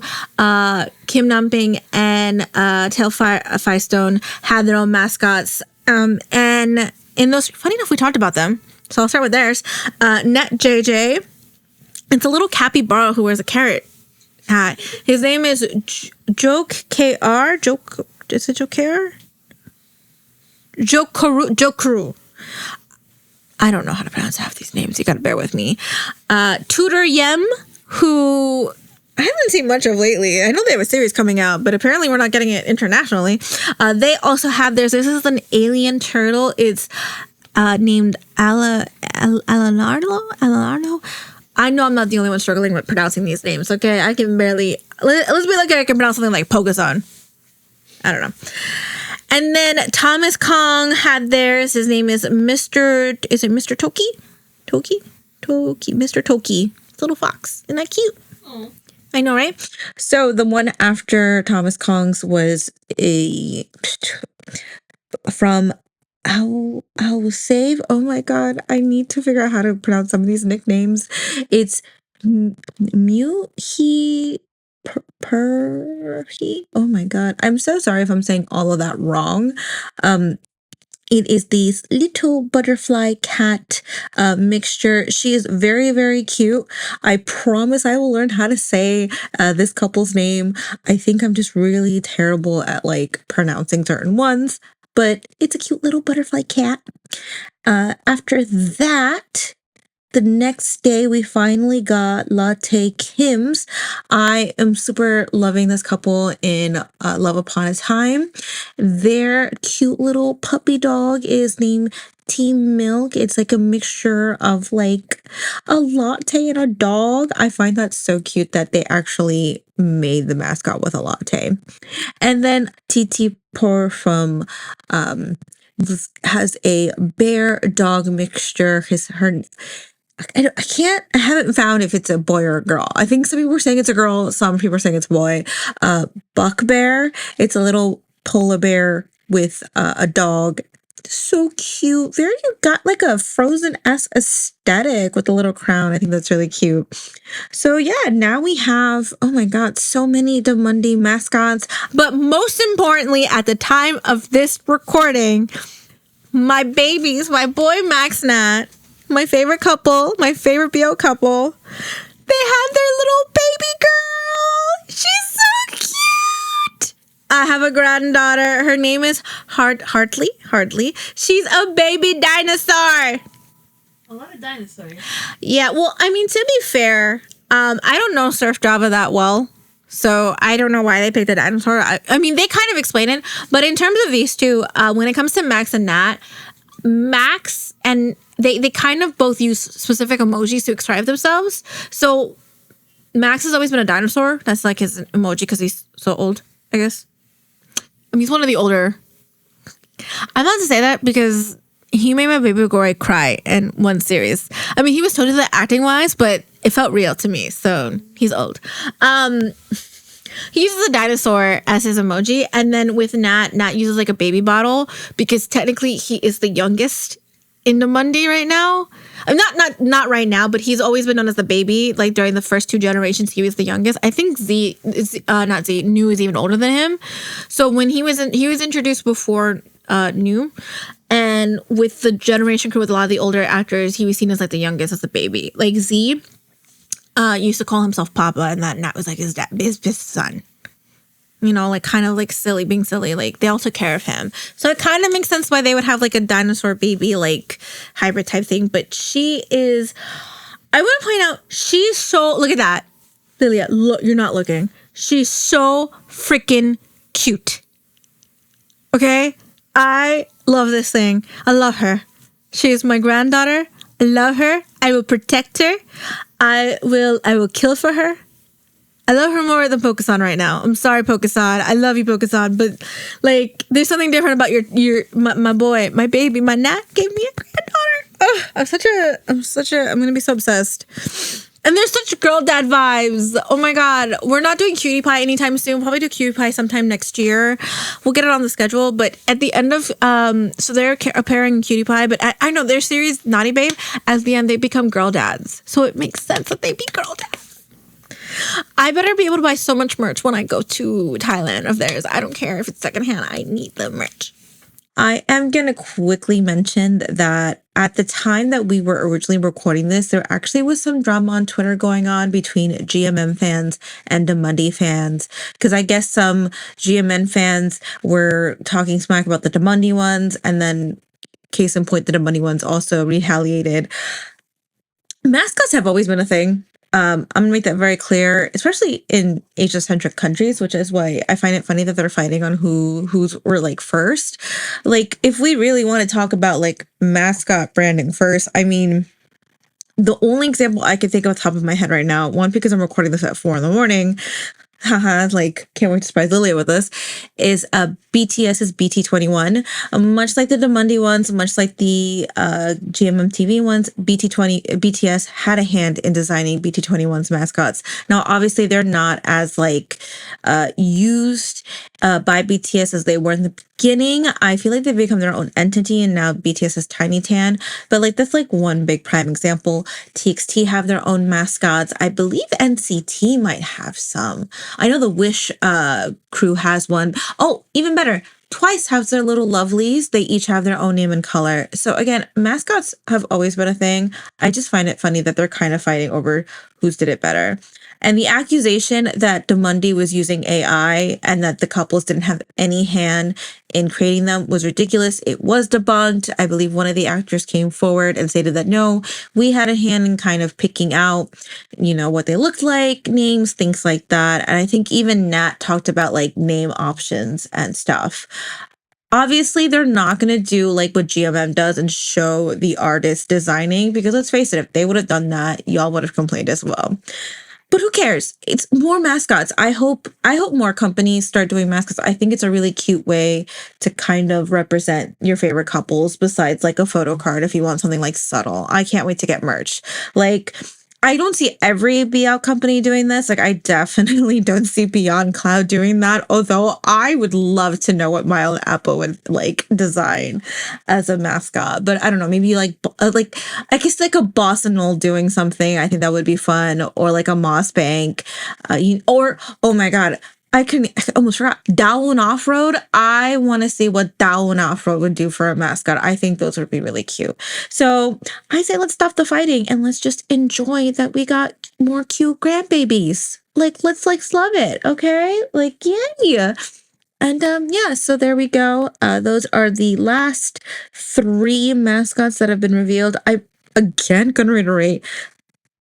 Kim Namping, and Tail Firestone had their own mascots. And in those, funny enough, we talked about them. So I'll start with theirs. Net JJ. It's a little capybara who wears a carrot hat. His name is Joke KR. Is it Joke KR? Jokeru. I don't know how to pronounce half these names. You gotta bear with me. Tudor Yem, who I haven't seen much of lately. I know they have a series coming out, but apparently we're not getting it internationally. They also have theirs. This is an alien turtle. It's named Alanardo. I know I'm not the only one struggling with pronouncing these names. Okay, I can barely. Let's be lucky I can pronounce something like Pogason. I don't know. And then Thomas Kong had theirs. His name is Mr. Is it Mr. Toki? Toki? Mr. Toki. Little fox. Isn't that cute? Oh. I know, right? So the one after Thomas Kong's was from I'll save. Oh my god, I need to figure out how to pronounce some of these nicknames. It's He. Oh my god, I'm so sorry if I'm saying all of that wrong. It is this little butterfly cat mixture. She is very, very cute. I promise I will learn how to say this couple's name. I think I'm just really terrible at like pronouncing certain ones, but it's a cute little butterfly cat. After that, the next day, we finally got Latte Kims. I am super loving this couple in Love Upon a Time. Their cute little puppy dog is named Team Milk. It's like a mixture of like a latte and a dog. I find that so cute that they actually made the mascot with a latte. And then Titi Por from has a bear dog mixture. I haven't found if it's a boy or a girl. I think some people are saying it's a girl, some people are saying it's a boy. Buck Bear, it's a little polar bear with a dog. So cute. Very got like a Frozen-esque aesthetic with a little crown. I think that's really cute. So yeah, now we have, oh my god, so many Demundi mascots. But most importantly, at the time of this recording, my babies, my boy Max Nat, my favorite couple, my favorite BO couple, they had their little baby girl. She's so cute. I have a granddaughter. Her name is Hartley. She's a baby dinosaur. A lot of dinosaurs. Yeah, well, I mean, to be fair, I don't know Surf Java that well, so I don't know why they picked a dinosaur. I mean, they kind of explain it, but in terms of these two, when it comes to Max and Nat, Max and they kind of both use specific emojis to describe themselves. So Max has always been a dinosaur. That's like his emoji because he's so old, I guess. I mean, he's one of the older. I'm not to say that because he made my baby boy cry in one series. I mean, he was totally acting wise, but it felt real to me. So he's old. He uses a dinosaur as his emoji. And then with Nat uses like a baby bottle because technically he is the youngest in Demundi right now. Not right now, but he's always been known as the baby. Like during the first 2 generations, he was the youngest. I think New is even older than him. So when he was introduced before New, and with the generation crew with a lot of the older actors, he was seen as like the youngest, as the baby. Like Z used to call himself Papa, and that was like his dad, his son. You know, like kind of like silly, being silly. Like they all took care of him. So it kind of makes sense why they would have like a dinosaur baby, like hybrid type thing. But she is, I want to point out, she's so, look at that. Lilia, look, you're not looking. She's so freaking cute. Okay? I love this thing. I love her. She is my granddaughter. I love her. I will protect her. I will kill for her. I love her more than Pokesan right now. I'm sorry, Pokesan. I love you, Pokesan, but like, there's something different about my boy, my baby, my Nat gave me a granddaughter. I'm gonna be so obsessed. And there's such girl dad vibes. Oh my god, we're not doing Cutie Pie anytime soon. We'll probably do Cutie Pie sometime next year. We'll get it on the schedule. But at the end of so they're pairing Cutie Pie, but I know their series Naughty Babe. At the end, they become girl dads, so it makes sense that they be girl dads. I better be able to buy so much merch when I go to Thailand of theirs. I don't care if it's secondhand. I need the merch. I am going to quickly mention that at the time that we were originally recording this, there actually was some drama on Twitter going on between GMM fans and Damundi fans. Because I guess some GMM fans were talking smack about the Damundi ones. And then, case in point, the Damundi ones also retaliated. Mascots have always been a thing. I'm going to make that very clear, especially in Asia-centric countries, which is why I find it funny that they're fighting on who's were like first. Like, if we really want to talk about like mascot branding first, I mean, the only example I can think of off the top of my head right now, one, because I'm recording this at 4 a.m, haha, like, can't wait to surprise Lilia with this, is BTS's BT21. Much like the Damundi ones, much like the GMM TV ones, BTS had a hand in designing BT21's mascots. Now, obviously, they're not as, like, used by BTS as they were in the beginning. I feel like they've become their own entity, and now BTS is Tiny Tan. But, like, that's, like, one big prime example. TXT have their own mascots. I believe NCT might have some. I know the Wish crew has one. Oh, even better. Twice has their little lovelies. They each have their own name and color. So again, mascots have always been a thing. I just find it funny that they're kind of fighting over who's did it better. And the accusation that Damundi was using AI and that the couples didn't have any hand in creating them was ridiculous. It was debunked. I believe one of the actors came forward and stated that, no, we had a hand in kind of picking out, you know, what they looked like, names, things like that. And I think even Nat talked about like name options and stuff. Obviously, they're not going to do like what GMM does and show the artist designing, because let's face it, if they would have done that, y'all would have complained as well. But who cares? It's more mascots. I hope more companies start doing mascots. I think it's a really cute way to kind of represent your favorite couples, besides like a photo card if you want something like subtle. I can't wait to get merch. Like, I don't see every Be Out company doing this. Like, I definitely don't see Beyond Cloud doing that. Although I would love to know what Mile and Apple would like design as a mascot. But I don't know, maybe like I guess like a Boss and Knoll doing something. I think that would be fun. Or like a Moss Bank, or oh my god. I almost forgot. Daewon Off-Road. I want to see what Daewon Off-Road would do for a mascot. I think those would be really cute. So I say let's stop the fighting and let's just enjoy that we got more cute grandbabies. Like, let's like love it, okay? Like, yeah. And yeah, so there we go. Those are the last 3 mascots that have been revealed. I again gonna reiterate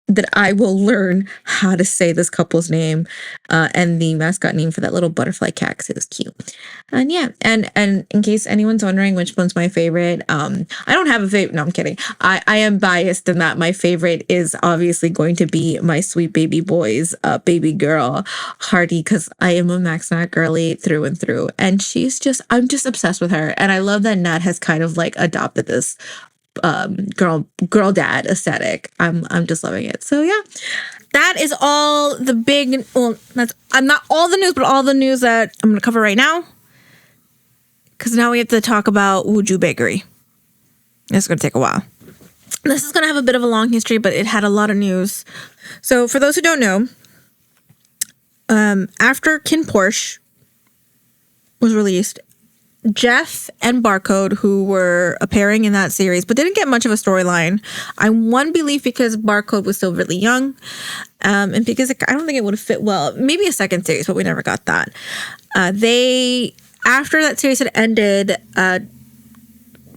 that I will learn how to say this couple's name and the mascot name for that little butterfly cat, because it was cute. And yeah, and in case anyone's wondering which one's my favorite, I don't have a favorite. No, I'm kidding. I am biased in that my favorite is obviously going to be my sweet baby boy's baby girl, Hardy, because I am a Max Nat girly through and through. And I'm just obsessed with her. And I love that Nat has kind of like adopted this girl dad aesthetic. I'm just loving it. So yeah, that is all the big, well, that's not all the news, but all the news that I'm gonna cover right now, because now we have to talk about Wuju Bakery. It's gonna take a while. This is going to have a bit of a long history, but it had a lot of news. So for those who don't know, after Kin Porsche was released, Jeff and Barcode, who were a pairing in that series, but didn't get much of a storyline. I one belief because Barcode was still really young, and because I don't think it would have fit well. Maybe a second series, but we never got that. After that series had ended,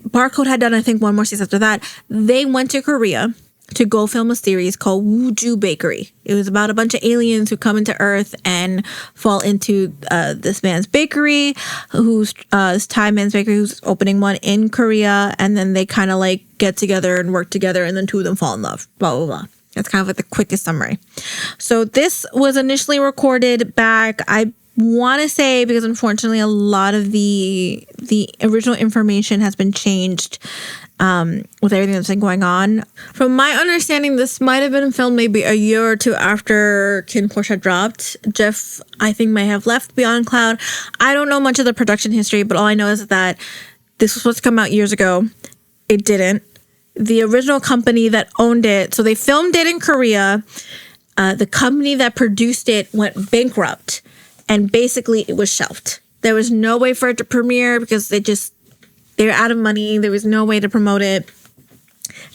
Barcode had done, I think, one more season after that. They went to Korea to go film a series called Wooju Bakery. It was about a bunch of aliens who come into Earth and fall into this man's bakery, who's this Thai man's bakery, who's opening one in Korea, and then they kind of like get together and work together, and then two of them fall in love. Blah blah blah. That's kind of like the quickest summary. So this was initially recorded back, I want to say, because unfortunately a lot of the original information has been changed with everything that's been going on. From my understanding, this might have been filmed maybe a year or two after Kin Porsche had dropped. Jeff, I think, may have left Beyond Cloud. I don't know much of the production history, but all I know is that this was supposed to come out years ago. It didn't. The original company that owned it, so they filmed it in Korea. The company that produced it went bankrupt, and basically it was shelved. There was no way for it to premiere because they were out of money. There was no way to promote it.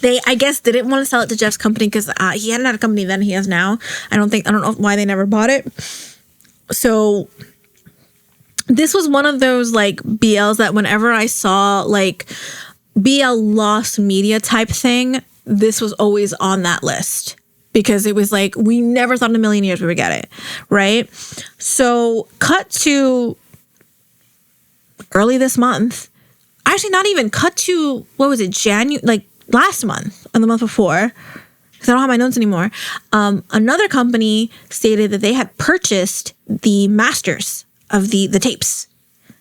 They, I guess, didn't want to sell it to Jeff's company because he hadn't had a company then, he has now. I don't know why they never bought it. So this was one of those like BLs that whenever I saw like BL lost media type thing, this was always on that list. Because it was like, we never thought in a million years we would get it, right? So cut to early this month. Actually, not even. Cut to, what was it, January? Like last month or the month before. Because I don't have my notes anymore. Another company stated that they had purchased the masters of the tapes.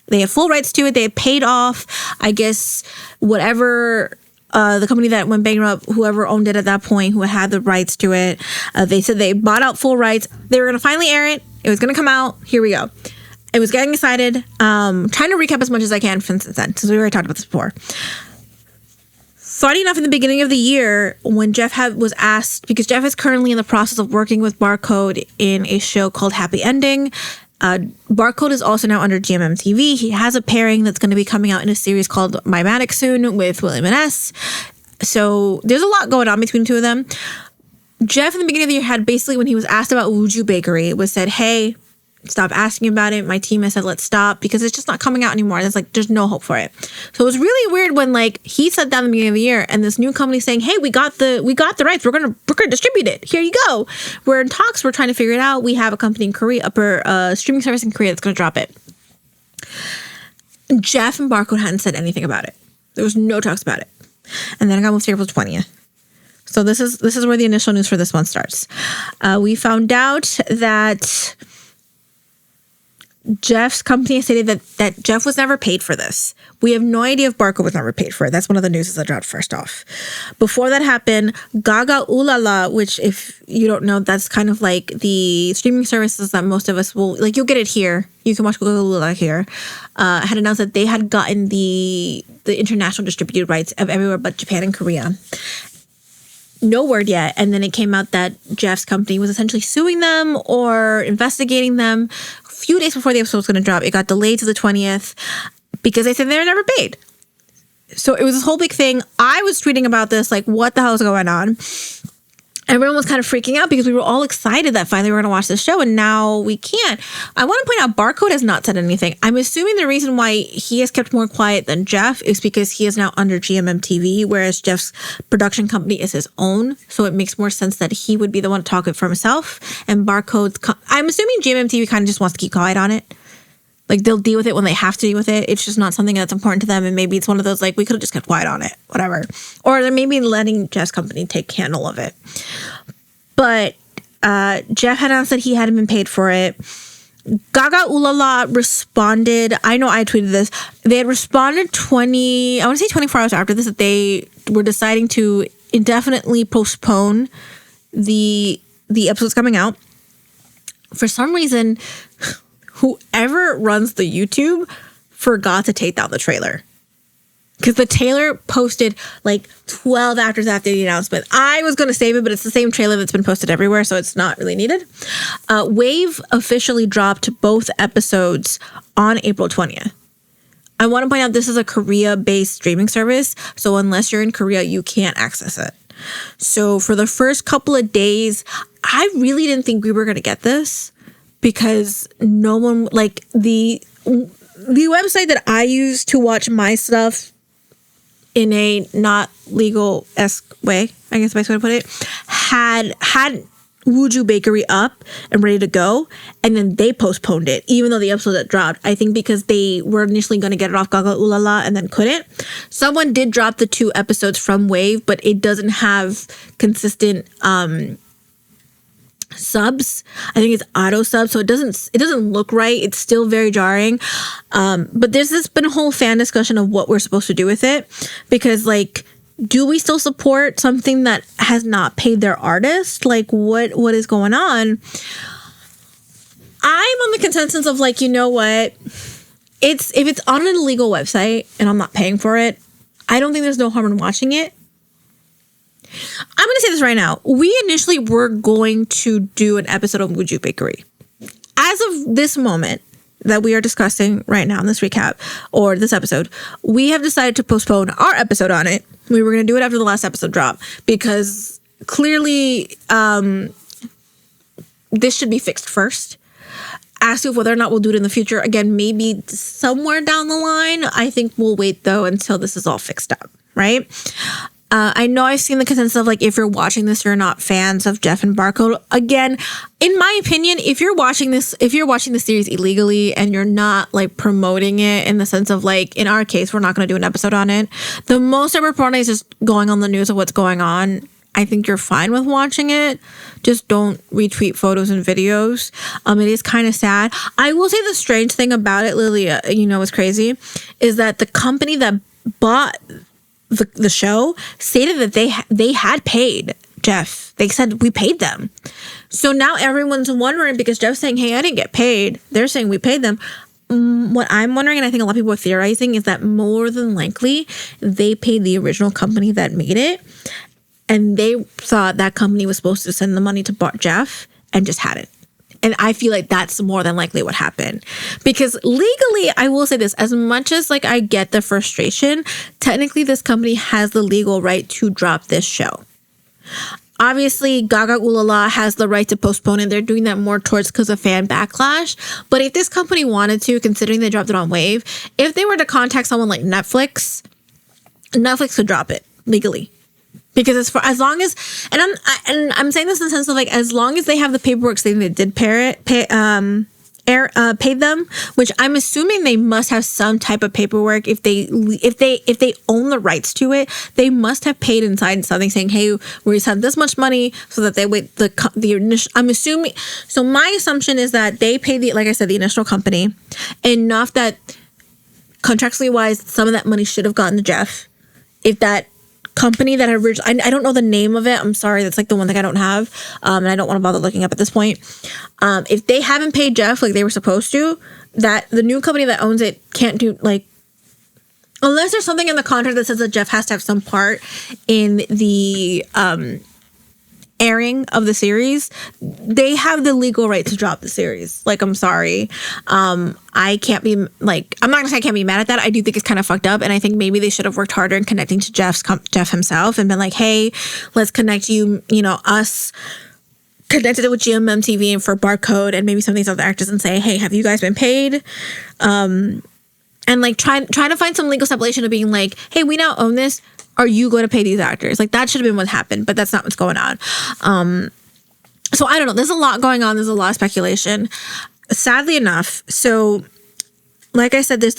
They have full rights to it. They had paid off, I guess, whatever... the company that went bankrupt, whoever owned it at that point, who had the rights to it, they said they bought out full rights. They were going to finally air it. It was going to come out. Here we go. I was getting excited. Trying to recap as much as I can since then, since we already talked about this before. Funny enough, in the beginning of the year, when Jeff was asked, because Jeff is currently in the process of working with Barcode in a show called Happy Ending. Barcode is also now under GMM TV. He has a pairing that's going to be coming out in a series called My Maddox soon with William and S. So there's a lot going on between the two of them. Jeff in the beginning of the year had basically, when he was asked about Wooju Bakery, it was said, hey, stop asking about it. My team has said, let's stop because it's just not coming out anymore. There's no hope for it. So it was really weird when like he said that in the beginning of the year and this new company saying, hey, we got the rights. We're gonna distribute it. Here you go. We're in talks. We're trying to figure it out. We have a company in Korea, streaming service in Korea that's gonna drop it. Jeff and Barcode hadn't said anything about it. There was no talks about it. And then I got moved to April 20th. So this is where the initial news for this one starts. We found out that Jeff's company stated that Jeff was never paid for this. We have no idea if Barcode was never paid for it. That's one of the news that dropped first off. Before that happened, Gaga Ooh La La, which if you don't know, that's kind of like the streaming services that most of us will, like you'll get it here. You can watch Gaga Ooh La La here. Had announced that they had gotten the international distributed rights of everywhere but Japan and Korea. No word yet. And then it came out that Jeff's company was essentially suing them or investigating them. Few days before the episode was going to drop, it got delayed to the 20th because they said they were never paid. So it was this whole big thing. I was tweeting about this, like, what the hell is going on? Everyone was kind of freaking out because we were all excited that finally we were going to watch this show, and now we can't. I want to point out Barcode has not said anything. I'm assuming the reason why he has kept more quiet than Jeff is because he is now under GMM TV, whereas Jeff's production company is his own. So it makes more sense that he would be the one to talk it for himself. And Barcode's, I'm assuming GMM TV kind of just wants to keep quiet on it. Like, they'll deal with it when they have to deal with it. It's just not something that's important to them. And maybe it's one of those, like, we could have just kept quiet on it. Whatever. Or they're maybe letting Jeff's company take handle of it. But Jeff had announced that he hadn't been paid for it. Gaga Ooh La La responded. I know I tweeted this. They had responded 24 hours after this that they were deciding to indefinitely postpone the episodes coming out. For some reason, whoever runs the YouTube forgot to take down the trailer. Because the trailer posted like 12 actors after the announcement. I was going to save it, but it's the same trailer that's been posted everywhere, so it's not really needed. Wave officially dropped both episodes on April 20th. I want to point out this is a Korea-based streaming service, so unless you're in Korea, you can't access it. So for the first couple of days, I really didn't think we were going to get this because no one, like the website that I use to watch my stuff in a not legal-esque way, I guess the best way to put it, had Wuju Bakery up and ready to go, and then they postponed it, even though the episode that dropped. I think because they were initially going to get it off Gaga Ulala and then couldn't. Someone did drop the 2 episodes from Wave, but it doesn't have consistent subs. I think it's auto sub, so it doesn't look right. It's still very jarring. But there's been a whole fan discussion of what we're supposed to do with it, because like, do we still support something that has not paid their artist? Like, what is going on? I'm on the consensus of like, you know what? If it's on an illegal website and I'm not paying for it, I don't think there's no harm in watching it. I'm going to say this right now. We initially were going to do an episode of Wuju Bakery. As of this moment that we are discussing right now in this recap or this episode, we have decided to postpone our episode on it. We were going to do it after the last episode drop because clearly this should be fixed first. As to whether or not we'll do it in the future, again, maybe somewhere down the line. I think we'll wait though until this is all fixed up, right? I know I've seen the consensus of like, if you're watching this, you're not fans of Jeff and Barcode. Again, in my opinion, if you're watching the series illegally and you're not like promoting it in the sense of like, in our case, we're not going to do an episode on it. The most I'm reporting is just going on the news of what's going on. I think you're fine with watching it. Just don't retweet photos and videos. It is kind of sad. I will say the strange thing about it, Lilia, what's crazy, is that the company that bought the show stated that they had paid Jeff. They said we paid them. So now everyone's wondering, because Jeff's saying, hey, I didn't get paid. They're saying we paid them. What I'm wondering, and I think a lot of people are theorizing, is that more than likely they paid the original company that made it. And they thought that company was supposed to send the money to Jeff and just hadn't. And I feel like that's more than likely what happened. Because legally, I will say this, as much as like I get the frustration, technically this company has the legal right to drop this show. Obviously, Gaga Ulala has the right to postpone it. They're doing that more towards because of fan backlash. But if this company wanted to, considering they dropped it on Wave, if they were to contact someone like Netflix could drop it legally. Because as long as, and I'm saying this in the sense of like, as long as they have the paperwork saying they did paid them, which I'm assuming they must have some type of paperwork. If they own the rights to it, they must have paid inside something saying, hey, we just have this much money, so that they wait the initial. I'm assuming. So my assumption is that they paid like I said, the initial company enough that contractually wise, some of that money should have gotten to Jeff. If that company that originally, I don't know the name of it. I'm sorry. That's like the one that I don't have. And I don't want to bother looking up at this point. If they haven't paid Jeff like they were supposed to, that the new company that owns it can't do like, unless there's something in the contract that says that Jeff has to have some part in the airing of the series, they have the legal right to drop the series. Like, I'm sorry. I can't be like, I'm not gonna say I can't be mad at that. I do think it's kind of fucked up. And I think maybe they should have worked harder in connecting to Jeff himself and been like, hey, let's connect you, us connected it with GMM TV and for Barcode and maybe some of these other actors and say, hey, have you guys been paid? And like trying to find some legal stipulation of being like, hey, we now own this. Are you going to pay these actors? Like, that should have been what happened, but that's not what's going on. So I don't know. There's a lot going on. There's a lot of speculation. Sadly enough, so like I said, there's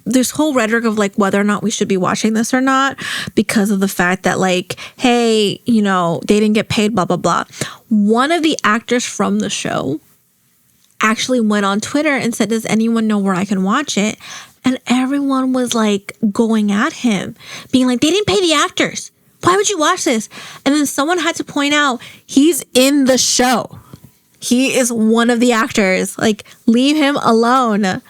this whole rhetoric of like whether or not we should be watching this or not because of the fact that like, hey, they didn't get paid, blah, blah, blah. One of the actors from the show actually went on Twitter and said, does anyone know where I can watch it? And everyone was like going at him, being like, they didn't pay the actors. Why would you watch this? And then someone had to point out, he's in the show. He is one of the actors. Like, leave him alone.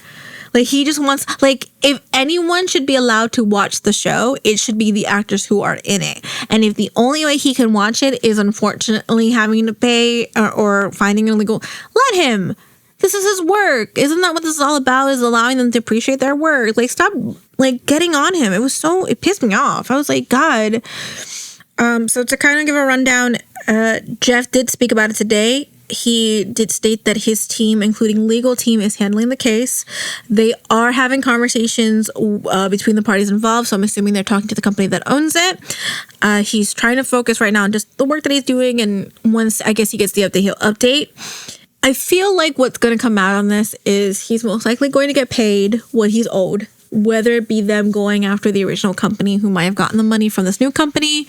Like, he just wants, like, if anyone should be allowed to watch the show, it should be the actors who are in it. And if the only way he can watch it is unfortunately having to pay or finding an illegal, let him. This is his work. Isn't that what this is all about, is allowing them to appreciate their work? Like, stop, like, getting on him. It pissed me off. I was like, God. So to kind of give a rundown, Jeff did speak about it today. He did state that his team, including legal team, is handling the case. They are having conversations between the parties involved, so I'm assuming they're talking to the company that owns it. He's trying to focus right now on just the work that he's doing, and once, I guess, he gets the update, he'll update. I feel like what's going to come out on this is he's most likely going to get paid what he's owed, whether it be them going after the original company who might have gotten the money from this new company,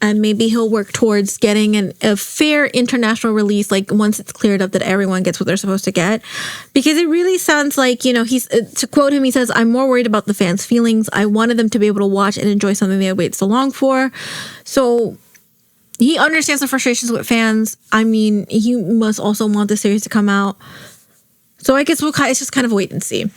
and maybe he'll work towards getting a fair international release, like once it's cleared up that everyone gets what they're supposed to get. Because it really sounds like, you know, he's, to quote him, he says, "I'm more worried about the fans' feelings. I wanted them to be able to watch and enjoy something they waited so long for." So he understands the frustrations with fans. I mean, he must also want the series to come out. So I guess it's just kind of wait and see.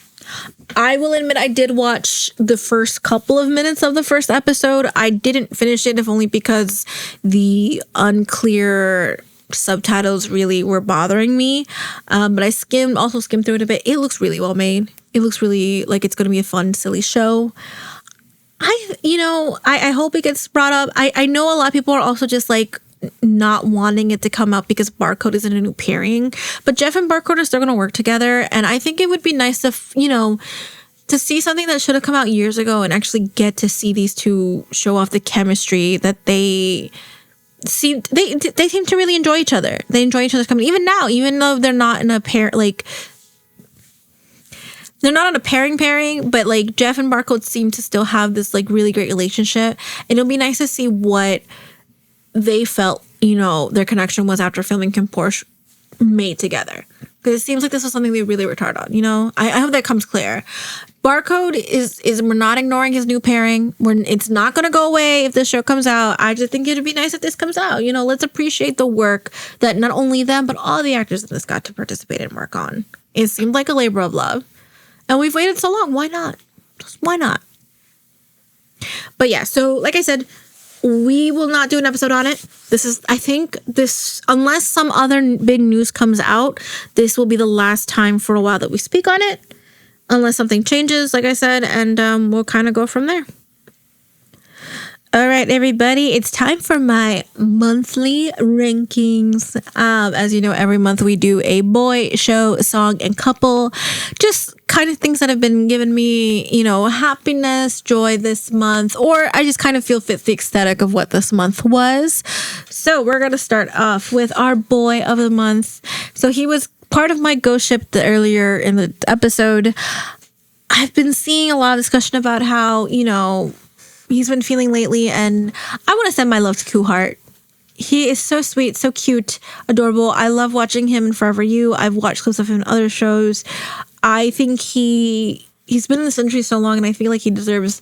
I will admit I did watch the first couple of minutes of the first episode. I didn't finish it, if only because the unclear subtitles really were bothering me. But I skimmed through it a bit. It looks really well made. It looks really like it's going to be a fun, silly show. I hope it gets brought up. I know a lot of people are also just like not wanting it to come out because Barcode isn't a new pairing, but Jeff and Barcode are still going to work together, and I think it would be nice to to see something that should have come out years ago and actually get to see these two show off the chemistry that they seem to really enjoy each other. They enjoy each other's company even now, even though they're not in a pair, like they're not on a pairing, but like Jeff and Barcode seem to still have this like really great relationship, and it'll be nice to see what they felt, their connection was after filming Kim Porsche made together. Because it seems like this was something they really worked hard on, I hope that comes clear. Barcode is we're not ignoring his new pairing. It's not going to go away if this show comes out. I just think it'd be nice if this comes out. Let's appreciate the work that not only them, but all the actors in this got to participate and work on. It seemed like a labor of love. And we've waited so long. Why not? Just why not? But yeah, so like I said, we will not do an episode on it. I think unless some other big news comes out, this will be the last time for a while that we speak on it. Unless something changes, like I said, and we'll kind of go from there. All right, everybody, it's time for my monthly rankings. As you know, every month we do a boy, show, song, and couple. Just kind of things that have been giving me, happiness, joy this month, or I just kind of feel fit the aesthetic of what this month was. So we're going to start off with our boy of the month. So he was part of my ghost ship earlier in the episode. I've been seeing a lot of discussion about how, he's been feeling lately, and I want to send my love to Kuhart. He is so sweet, so cute, adorable. I love watching him in Forever You. I've watched clips of him in other shows. I think he's been in this industry so long, and I feel like he deserves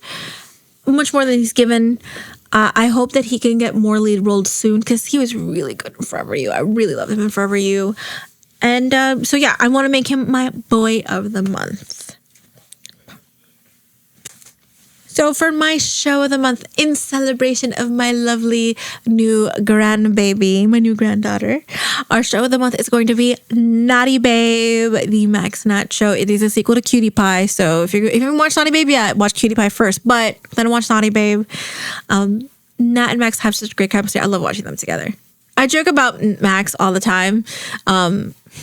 much more than he's given. I hope that he can get more lead roles soon, because he was really good in Forever You. I really loved him in Forever You. And so yeah, I want to make him my boy of the month. So for my show of the month, in celebration of my lovely new grandbaby, my new granddaughter, our show of the month is going to be Naughty Babe, the Max Nat show. It is a sequel to Cutie Pie. So if you haven't watched Naughty Babe yet, watch Cutie Pie first, but then watch Naughty Babe. Nat and Max have such great chemistry. I love watching them together. I joke about Max all the time.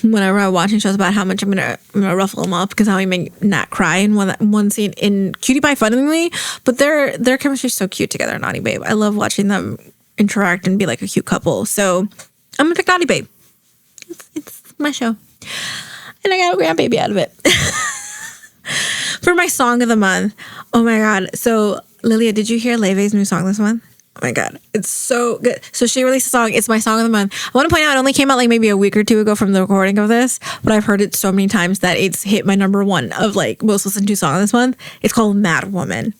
Whenever I'm watching shows about how much I'm gonna ruffle him up because how he made Nat cry in one scene in Cutie Pie funnily, but their chemistry is so cute together. Naughty Babe, I love watching them interact and be like a cute couple. So I'm gonna pick Naughty Babe. It's my show, and I got a grandbaby out of it. For my song of the month, oh my god! So Lilia, did you hear Leve's new song this month? Oh my god, it's so good. So she released a song. It's my song of the month. I want to point out it only came out like maybe a week or two ago from the recording of this, but I've heard it so many times that it's hit my number one of like most listened to song this month. It's called Mad Woman.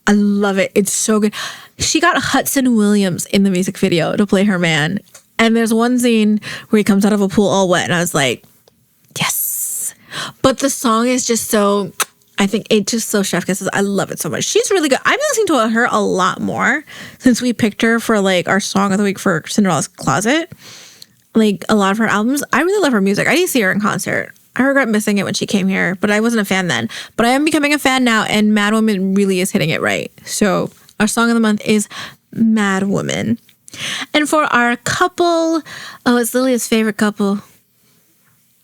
I love it. It's so good. She got Hudson Williams in the music video to play her man. And there's one scene where he comes out of a pool all wet, and I was like, yes. But the song is just so I think it's just so chef kisses. I love it so much. She's really good. I've been listening to her a lot more since we picked her for like our song of the week for Cinderella's Closet. Like a lot of her albums. I really love her music. I need to see her in concert. I regret missing it when she came here, but I wasn't a fan then. But I am becoming a fan now, and Mad Woman really is hitting it right. So our song of the month is Mad Woman. And for our couple, it's Lilia's favorite couple.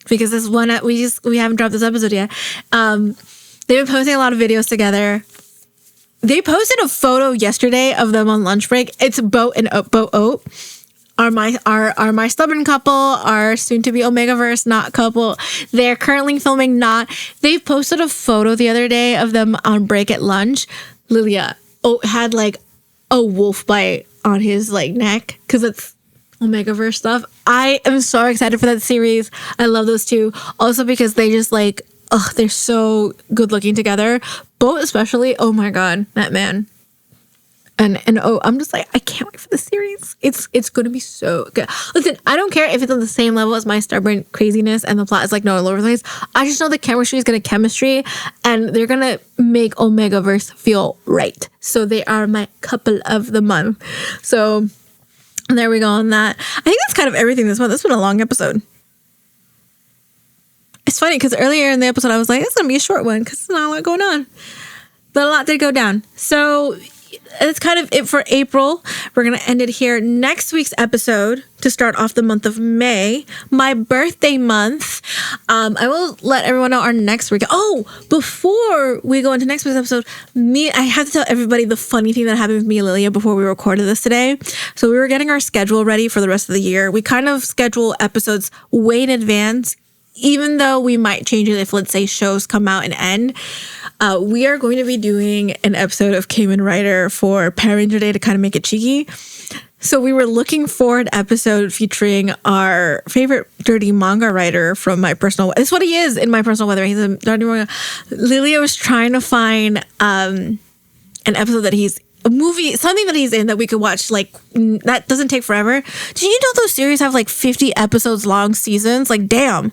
Because this one, we haven't dropped this episode yet. They've been posting a lot of videos together. They posted a photo yesterday of them on lunch break. It's Boat and Boat are my stubborn couple, our soon to be Omegaverse not couple. They're currently filming not. They posted a photo the other day of them on break at lunch. Lilia had like a wolf bite on his like neck because it's Omegaverse stuff. I am so excited for that series. I love those two. Also because they just like, they're so good looking together. Boat especially. Oh my God, that man. And I'm just like, I can't wait for the series. It's going to be so good. Listen, I don't care if it's on the same level as my stubborn craziness and the plot is like no all over the place. I just know the chemistry is going to chemistry and they're going to make Omegaverse feel right. So they are my couple of the month. So there we go on that. I think that's kind of everything this month. It's been a long episode. It's funny because earlier in the episode, I was like, it's going to be a short one because there's not a lot going on. But a lot did go down. So that's kind of it for April. We're going to end it here. Next week's episode, to start off the month of May, my birthday month. I will let everyone know our next week. Oh, before we go into next week's episode, I have to tell everybody the funny thing that happened with me and Lilia before we recorded this today. So we were getting our schedule ready for the rest of the year. We kind of schedule episodes way in advance, even though we might change it if, let's say, shows come out and end. We are going to be doing an episode of Kamen Rider for Parent Day to kind of make it cheeky. So we were looking for an episode featuring our favorite dirty manga writer from My Personal... This is what he is in My Personal Weather. He's a dirty manga. Lilia was trying to find an episode that he's... A movie, something that he's in that we could watch, like, that doesn't take forever. Did you know those series have, like, 50 episodes long seasons? Like, damn.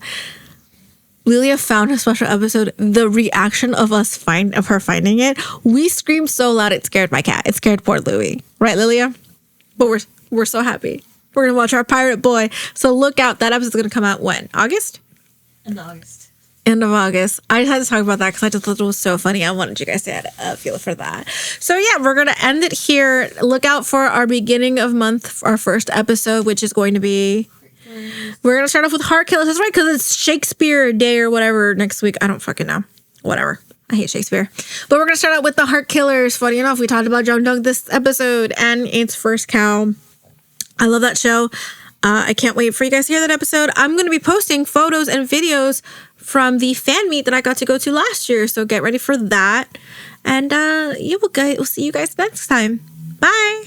Lilia found a special episode. The reaction of her finding it, we screamed so loud it scared my cat. It scared poor Louie. Right, Lilia? But we're so happy. We're gonna watch our pirate boy. So look out. That episode's gonna come out when? August? End of August. I just had to talk about that because I just thought it was so funny. I wanted you guys to have a feel for that. So yeah, we're gonna end it here. Look out for our beginning of month, our first episode, which is going to be... We're going to start off with Heart Killers. That's right, because it's Shakespeare Day or whatever next week. I don't fucking know. Whatever. I hate Shakespeare. But we're going to start out with the Heart Killers. Funny enough, we talked about John Dunk this episode and its first cow. I love that show. I can't wait for you guys to hear that episode. I'm going to be posting photos and videos from the fan meet that I got to go to last year. So get ready for that. And we'll see you guys next time. Bye.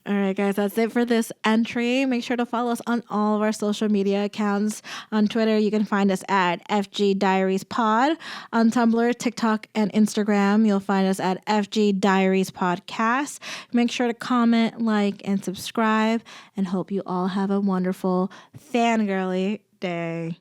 All right, guys, that's it for this entry. Make sure to follow us on all of our social media accounts. On Twitter, you can find us at FG Diaries Pod. On Tumblr, TikTok, and Instagram, you'll find us at FG Diaries Podcast. Make sure to comment, like, and subscribe, and hope you all have a wonderful fangirly day.